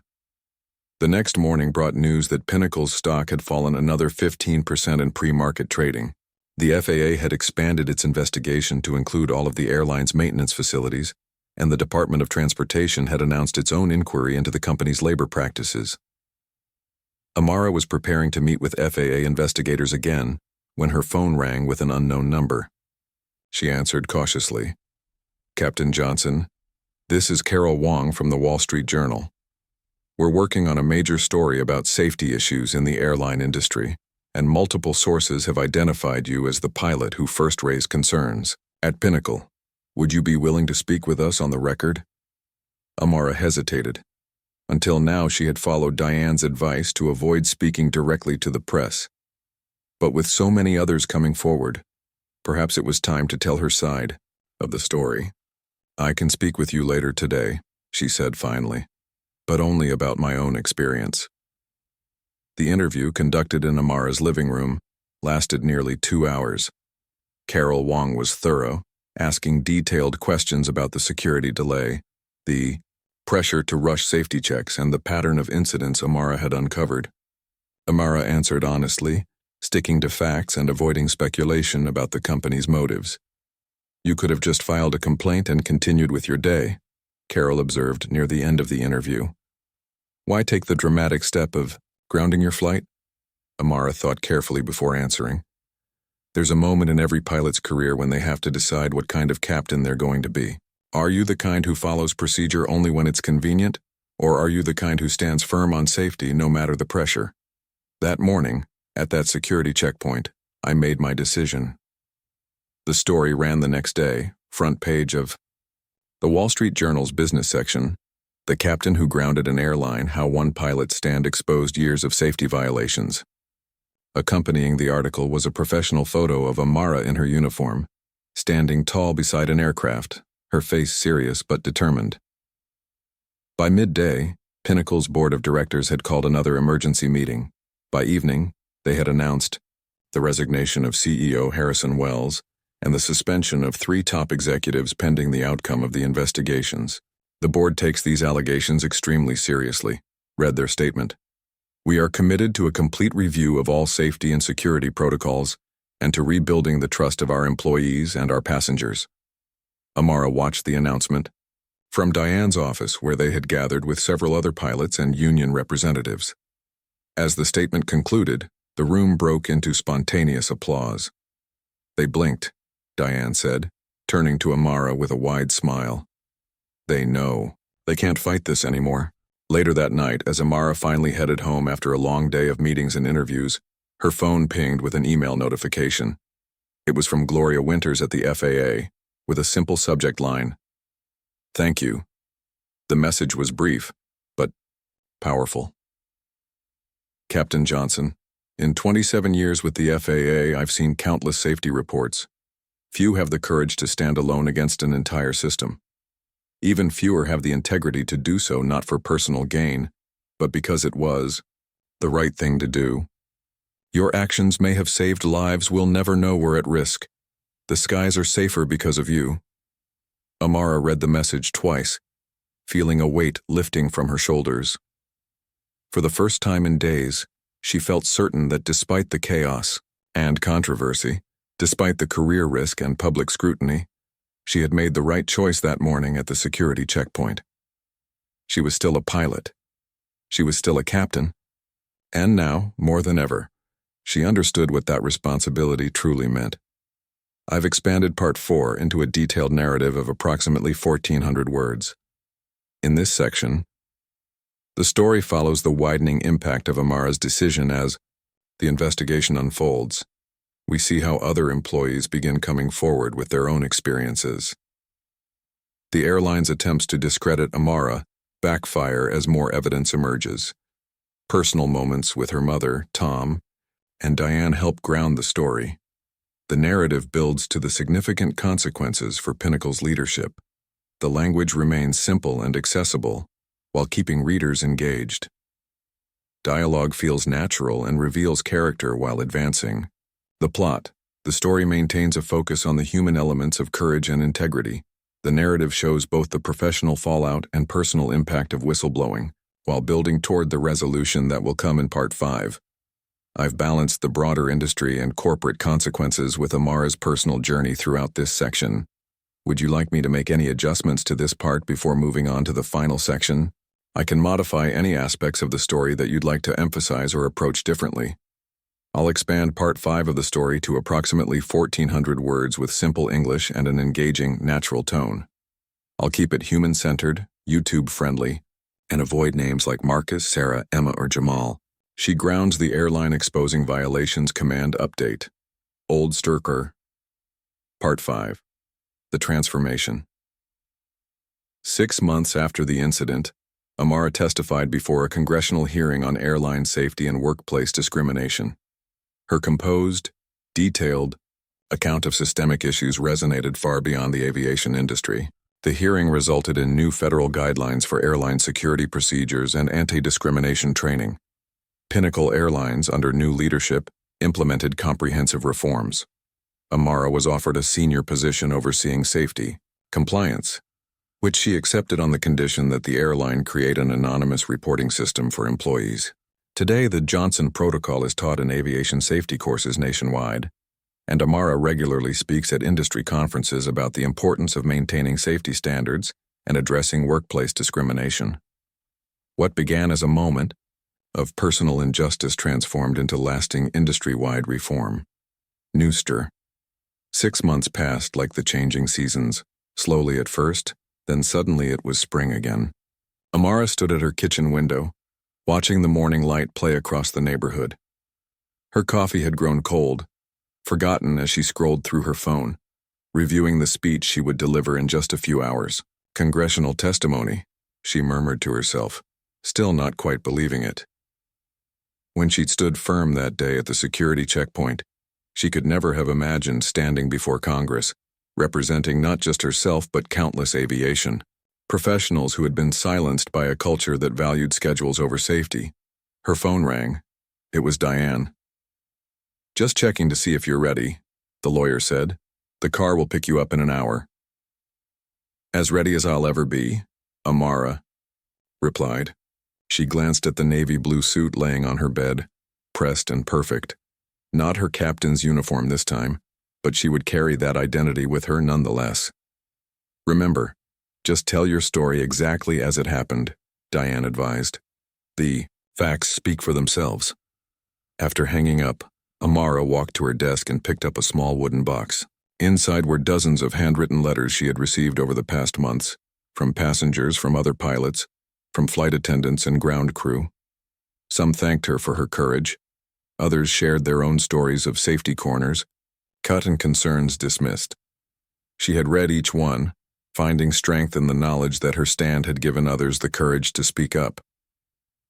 The next morning brought news that Pinnacle's stock had fallen another 15% in pre-market trading. The FAA had expanded its investigation to include all of the airline's maintenance facilities, and the Department of Transportation had announced its own inquiry into the company's labor practices. Amara was preparing to meet with FAA investigators again when her phone rang with an unknown number. She answered cautiously. Captain Johnson, this is Carol Wong from the Wall Street Journal. We're working on a major story about safety issues in the airline industry, and multiple sources have identified you as the pilot who first raised concerns. At Pinnacle, would you be willing to speak with us on the record? Amara hesitated. Until now, she had followed Diane's advice to avoid speaking directly to the press. But with so many others coming forward, perhaps it was time to tell her side of the story. I can speak with you later today, she said finally, but only about my own experience. The interview, conducted in Amara's living room, lasted nearly 2 hours. Carol Wong was thorough, asking detailed questions about the security delay, the pressure to rush safety checks, and the pattern of incidents Amara had uncovered. Amara answered honestly, sticking to facts and avoiding speculation about the company's motives. You could have just filed a complaint and continued with your day, Carol observed near the end of the interview. Why take the dramatic step of grounding your flight? Amara thought carefully before answering. There's a moment in every pilot's career when they have to decide what kind of captain they're going to be. Are you the kind who follows procedure only when it's convenient, or are you the kind who stands firm on safety no matter the pressure? That morning, at that security checkpoint, I made my decision. The story ran the next day, front page of the Wall Street Journal's business section. The captain who grounded an airline, how one pilot stand exposed years of safety violations. Accompanying the article was a professional photo of Amara in her uniform, standing tall beside an aircraft, her face serious but determined. By midday, Pinnacle's board of directors had called another emergency meeting. By evening, they had announced the resignation of CEO Harrison Wells and the suspension of 3 top executives pending the outcome of the investigations. The board takes these allegations extremely seriously, read their statement. We are committed to a complete review of all safety and security protocols and to rebuilding the trust of our employees and our passengers. Amara watched the announcement from Diane's office, where they had gathered with several other pilots and union representatives. As the statement concluded, the room broke into spontaneous applause. They blinked, Diane said, turning to Amara with a wide smile. They know. They can't fight this anymore. Later that night, as Amara finally headed home after a long day of meetings and interviews, her phone pinged with an email notification. It was from Gloria Winters at the FAA, with a simple subject line. Thank you. The message was brief, but powerful. Captain Johnson, in 27 years with the FAA, I've seen countless safety reports. Few have the courage to stand alone against an entire system. Even fewer have the integrity to do so not for personal gain, but because it was the right thing to do. Your actions may have saved lives we'll never know were at risk. The skies are safer because of you. Amara read the message twice, feeling a weight lifting from her shoulders. For the first time in days, she felt certain that despite the chaos and controversy, despite the career risk and public scrutiny, she had made the right choice that morning at the security checkpoint. She was still a pilot. She was still a captain. And now, more than ever, she understood what that responsibility truly meant. I've expanded Part 4 into a detailed narrative of approximately 1,400 words. In this section, the story follows the widening impact of Amara's decision as the investigation unfolds. We see how other employees begin coming forward with their own experiences. The airline's attempts to discredit Amara backfire as more evidence emerges. Personal moments with her mother, Tom, and Diane help ground the story. The narrative builds to the significant consequences for Pinnacle's leadership. The language remains simple and accessible, while keeping readers engaged. Dialogue feels natural and reveals character while advancing. The plot. The story maintains a focus on the human elements of courage and integrity. The narrative shows both the professional fallout and personal impact of whistleblowing, while building toward the resolution that will come in Part 5. I've balanced the broader industry and corporate consequences with Amara's personal journey throughout this section. Would you like me to make any adjustments to this part before moving on to the final section? I can modify any aspects of the story that you'd like to emphasize or approach differently. I'll expand Part 5 of the story to approximately 1,400 words with simple English and an engaging, natural tone. I'll keep it human-centered, YouTube-friendly, and avoid names like Marcus, Sarah, Emma, or Jamal. She grounds the airline exposing violations command update. Old Sturker. Part 5. The Transformation. 6 months after the incident, Amara testified before a congressional hearing on airline safety and workplace discrimination. Her composed, detailed account of systemic issues resonated far beyond the aviation industry. The hearing resulted in new federal guidelines for airline security procedures and anti-discrimination training. Pinnacle Airlines, under new leadership, implemented comprehensive reforms. Amara was offered a senior position overseeing safety, compliance, which she accepted on the condition that the airline create an anonymous reporting system for employees. Today, the Johnson Protocol is taught in aviation safety courses nationwide, and Amara regularly speaks at industry conferences about the importance of maintaining safety standards and addressing workplace discrimination. What began as a moment of personal injustice transformed into lasting industry-wide reform. Newster. 6 months passed like the changing seasons, slowly at first, then suddenly it was spring again. Amara stood at her kitchen window, watching the morning light play across the neighborhood. Her coffee had grown cold, forgotten as she scrolled through her phone, reviewing the speech she would deliver in just a few hours. Congressional testimony, she murmured to herself, still not quite believing it. When she'd stood firm that day at the security checkpoint, she could never have imagined standing before Congress, representing not just herself but countless aviation professionals who had been silenced by a culture that valued schedules over safety. Her phone rang. It was Diane. "Just checking to see if you're ready," the lawyer said. "The car will pick you up in an hour." "As ready as I'll ever be," Amara replied. She glanced at the navy blue suit laying on her bed, pressed and perfect. Not her captain's uniform this time, but she would carry that identity with her nonetheless. "Remember, just tell your story exactly as it happened," Diane advised. "The facts speak for themselves." After hanging up, Amara walked to her desk and picked up a small wooden box. Inside were dozens of handwritten letters she had received over the past months, from passengers, from other pilots, from flight attendants and ground crew. Some thanked her for her courage. Others shared their own stories of safety corners, cut and concerns dismissed. She had read each one, finding strength in the knowledge that her stand had given others the courage to speak up.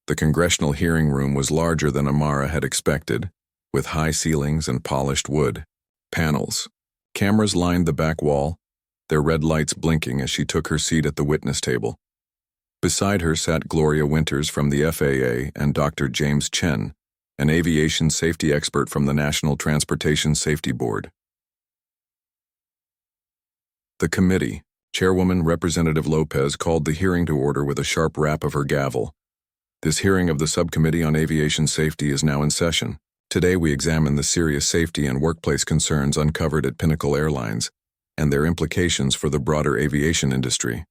The congressional hearing room was larger than Amara had expected, with high ceilings and polished wood panels. Cameras lined the back wall, their red lights blinking as she took her seat at the witness table. Beside her sat Gloria Winters from the FAA and Dr. James Chen, an aviation safety expert from the National Transportation Safety Board. The committee, Chairwoman Representative Lopez, called the hearing to order with a sharp rap of her gavel. "This hearing of the Subcommittee on Aviation Safety is now in session. Today we examine the serious safety and workplace concerns uncovered at Pinnacle Airlines and their implications for the broader aviation industry."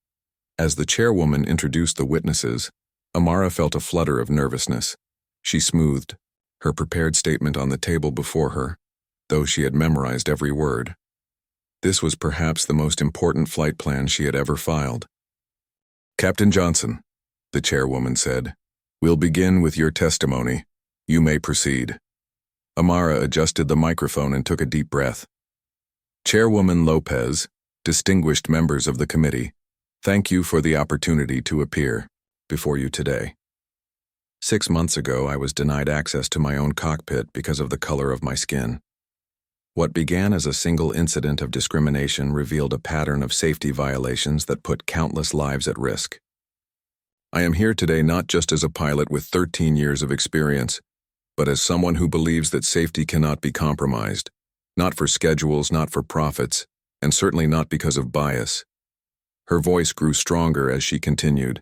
As the chairwoman introduced the witnesses, Amara felt a flutter of nervousness. She smoothed her prepared statement on the table before her, though she had memorized every word. This was perhaps the most important flight plan she had ever filed. "Captain Johnson," the chairwoman said, "we'll begin with your testimony. You may proceed." Amara adjusted the microphone and took a deep breath. "Chairwoman Lopez, distinguished members of the committee, thank you for the opportunity to appear before you today. 6 months ago, I was denied access to my own cockpit because of the color of my skin. What began as a single incident of discrimination revealed a pattern of safety violations that put countless lives at risk. I am here today not just as a pilot with 13 years of experience, but as someone who believes that safety cannot be compromised, not for schedules, not for profits, and certainly not because of bias." Her voice grew stronger as she continued,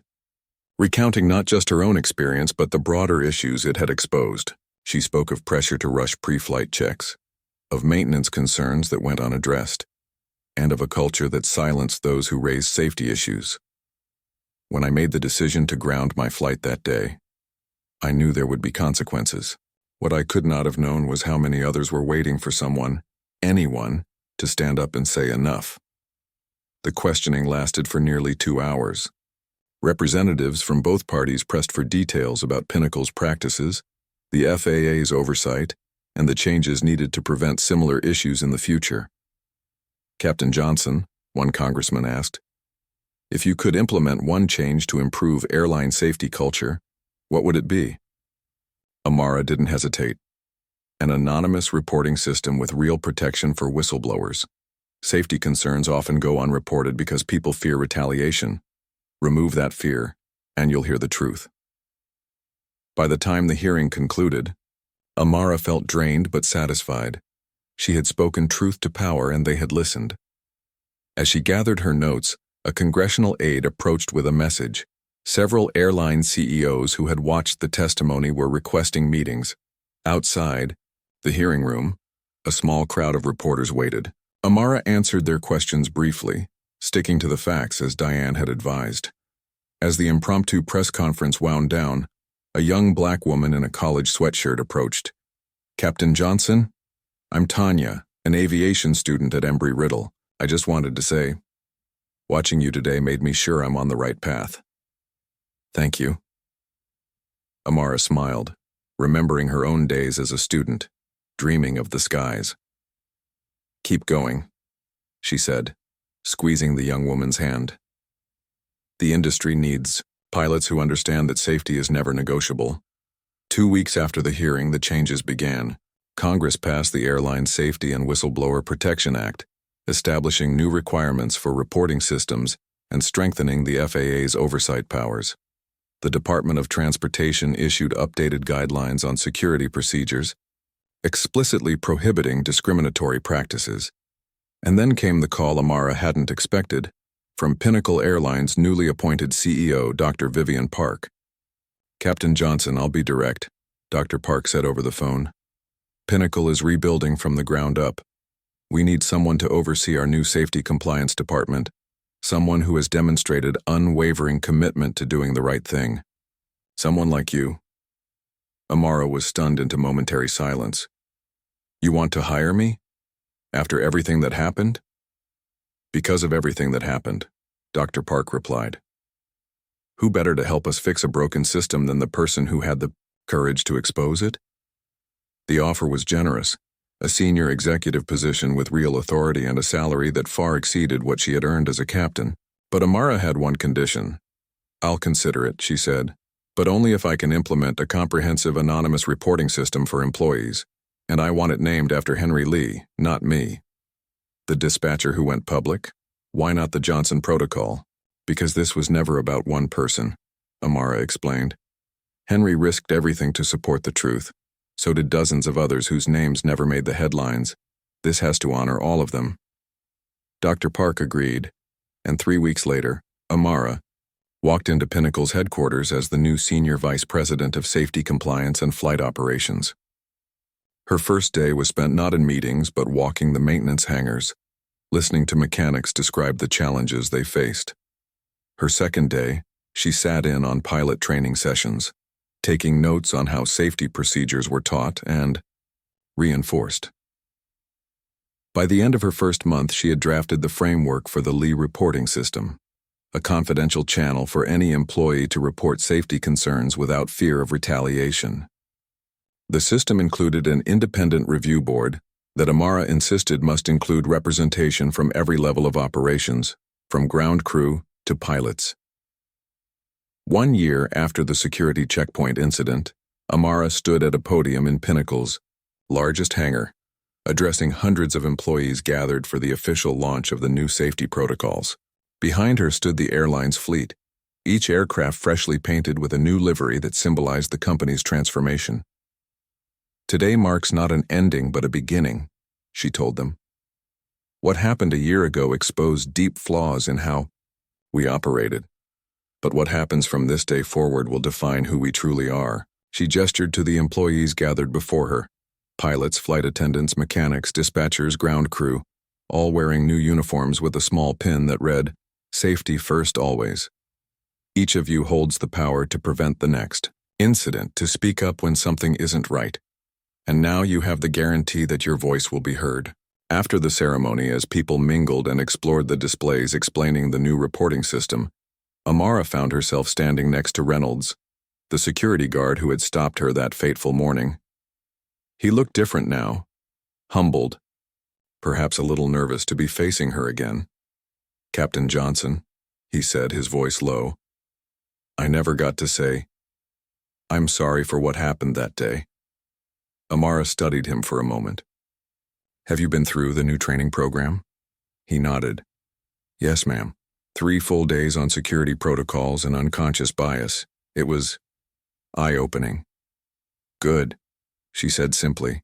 recounting not just her own experience but the broader issues it had exposed. She spoke of pressure to rush pre-flight checks, of maintenance concerns that went unaddressed, and of a culture that silenced those who raised safety issues. "When I made the decision to ground my flight that day, I knew there would be consequences. What I could not have known was how many others were waiting for someone, anyone, to stand up and say enough." The questioning lasted for nearly 2 hours. Representatives from both parties pressed for details about Pinnacle's practices, the FAA's oversight, and the changes needed to prevent similar issues in the future. "Captain Johnson," one congressman asked, "if you could implement one change to improve airline safety culture, what would it be?" Amara didn't hesitate. "An anonymous reporting system with real protection for whistleblowers. Safety concerns often go unreported because people fear retaliation. Remove that fear, and you'll hear the truth." By the time the hearing concluded, Amara felt drained but satisfied. She had spoken truth to power and they had listened. As she gathered her notes, a congressional aide approached with a message. Several airline CEOs who had watched the testimony were requesting meetings. Outside the hearing room, a small crowd of reporters waited. Amara answered their questions briefly, sticking to the facts as Diane had advised. As the impromptu press conference wound down, a young black woman in a college sweatshirt approached. "Captain Johnson? I'm Tanya, an aviation student at Embry-Riddle. I just wanted to say, watching you today made me sure I'm on the right path." "Thank you." Amara smiled, remembering her own days as a student, dreaming of the skies. "Keep going," she said, squeezing the young woman's hand. "The industry needs pilots who understand that safety is never negotiable." 2 weeks after the hearing, the changes began. Congress passed the Airline Safety and Whistleblower Protection Act, establishing new requirements for reporting systems and strengthening the FAA's oversight powers. The Department of Transportation issued updated guidelines on security procedures, explicitly prohibiting discriminatory practices. And then came the call Amara hadn't expected, from Pinnacle Airline's newly appointed CEO, Dr. Vivian Park. "Captain Johnson, I'll be direct," Dr. Park said over the phone. "Pinnacle is rebuilding from the ground up. We need someone to oversee our new safety compliance department, someone who has demonstrated unwavering commitment to doing the right thing. Someone like you." Amara was stunned into momentary silence. "You want to hire me? After everything that happened?" "Because of everything that happened," Dr. Park replied. "Who better to help us fix a broken system than the person who had the courage to expose it?" The offer was generous, a senior executive position with real authority and a salary that far exceeded what she had earned as a captain. But Amara had one condition. "I'll consider it," she said, "but only if I can implement a comprehensive anonymous reporting system for employees, and I want it named after Henry Lee, not me." "The dispatcher who went public? Why not the Johnson Protocol?" "Because this was never about one person," Amara explained. "Henry risked everything to support the truth. So did dozens of others whose names never made the headlines. This has to honor all of them." Dr. Park agreed, and 3 weeks later, Amara walked into Pinnacle's headquarters as the new Senior Vice President of Safety Compliance and Flight Operations. Her first day was spent not in meetings but walking the maintenance hangars, listening to mechanics describe the challenges they faced. Her second day, she sat in on pilot training sessions, taking notes on how safety procedures were taught and reinforced. By the end of her first month, she had drafted the framework for the Lee reporting system, a confidential channel for any employee to report safety concerns without fear of retaliation. The system included an independent review board that Amara insisted must include representation from every level of operations, from ground crew to pilots. 1 year after the security checkpoint incident, Amara stood at a podium in Pinnacle's largest hangar, addressing hundreds of employees gathered for the official launch of the new safety protocols. Behind her stood the airline's fleet, each aircraft freshly painted with a new livery that symbolized the company's transformation. "Today marks not an ending but a beginning," she told them. "What happened a year ago exposed deep flaws in how we operated. But what happens from this day forward will define who we truly are." She gestured to the employees gathered before her. Pilots, flight attendants, mechanics, dispatchers, ground crew, all wearing new uniforms with a small pin that read, "Safety first always." Each of you holds the power to prevent the next incident, to speak up when something isn't right. And now you have the guarantee that your voice will be heard. After the ceremony, as people mingled and explored the displays explaining the new reporting system, Amara found herself standing next to Reynolds, the security guard who had stopped her that fateful morning. He looked different now, humbled, perhaps a little nervous to be facing her again. "Captain Johnson," he said, his voice low, "I never got to say, I'm sorry for what happened that day." Amara studied him for a moment. "Have you been through the new training program?" He nodded. "Yes, ma'am. 3 full days on security protocols and unconscious bias. It was eye-opening." "Good," she said simply.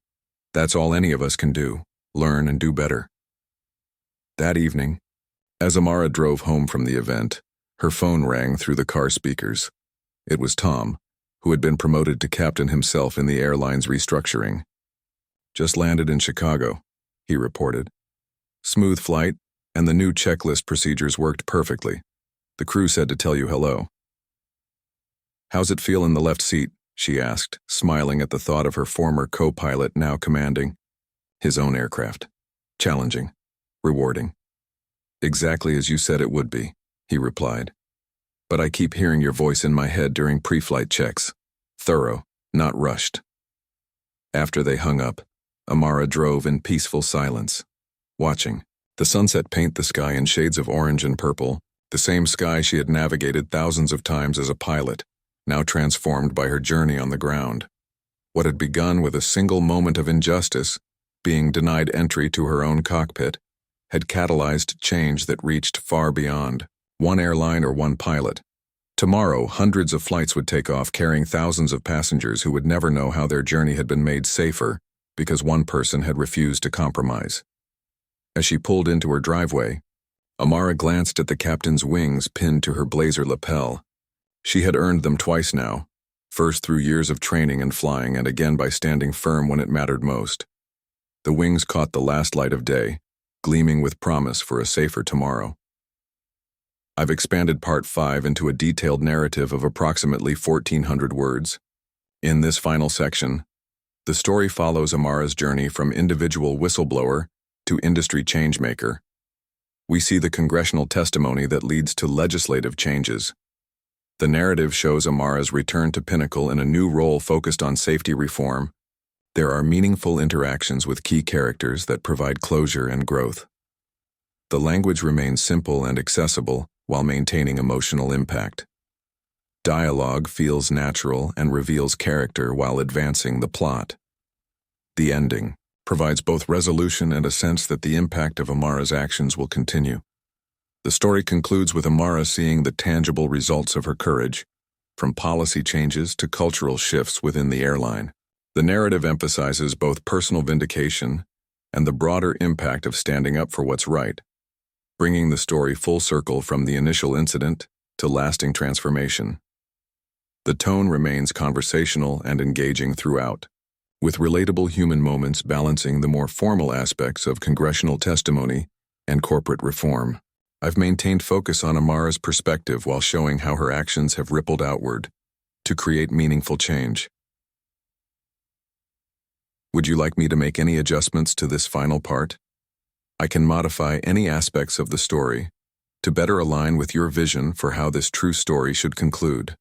"That's all any of us can do, learn and do better." That evening, as Amara drove home from the event, her phone rang through the car speakers. It was Tom, who had been promoted to captain himself in the airline's restructuring. "Just landed in Chicago," he reported. "Smooth flight, and the new checklist procedures worked perfectly. The crew said to tell you hello." "How's it feel in the left seat?" she asked, smiling at the thought of her former co-pilot now commanding his own aircraft. "Challenging. Rewarding." "Exactly as you said it would be," he replied. "But I keep hearing your voice in my head during pre-flight checks. Thorough, not rushed." After they hung up, Amara drove in peaceful silence, watching the sunset paint the sky in shades of orange and purple, the same sky she had navigated thousands of times as a pilot, now transformed by her journey on the ground. What had begun with a single moment of injustice, being denied entry to her own cockpit, had catalyzed change that reached far beyond one airline or one pilot. Tomorrow, hundreds of flights would take off carrying thousands of passengers who would never know how their journey had been made safer because one person had refused to compromise. As she pulled into her driveway, Amara glanced at the captain's wings pinned to her blazer lapel. She had earned them twice now, first through years of training and flying, and again by standing firm when it mattered most. The wings caught the last light of day, gleaming with promise for a safer tomorrow. I've expanded Part 5 into a detailed narrative of approximately 1,400 words. In this final section, the story follows Amara's journey from individual whistleblower to industry changemaker. We see the congressional testimony that leads to legislative changes. The narrative shows Amara's return to Pinnacle in a new role focused on safety reform. There are meaningful interactions with key characters that provide closure and growth. The language remains simple and accessible while maintaining emotional impact. Dialogue feels natural and reveals character while advancing the plot. The ending provides both resolution and a sense that the impact of Amara's actions will continue. The story concludes with Amara seeing the tangible results of her courage, from policy changes to cultural shifts within the airline. The narrative emphasizes both personal vindication and the broader impact of standing up for what's right, bringing the story full circle from the initial incident to lasting transformation. The tone remains conversational and engaging throughout, with relatable human moments balancing the more formal aspects of congressional testimony and corporate reform. I've maintained focus on Amara's perspective while showing how her actions have rippled outward to create meaningful change. Would you like me to make any adjustments to this final part? I can modify any aspects of the story to better align with your vision for how this true story should conclude.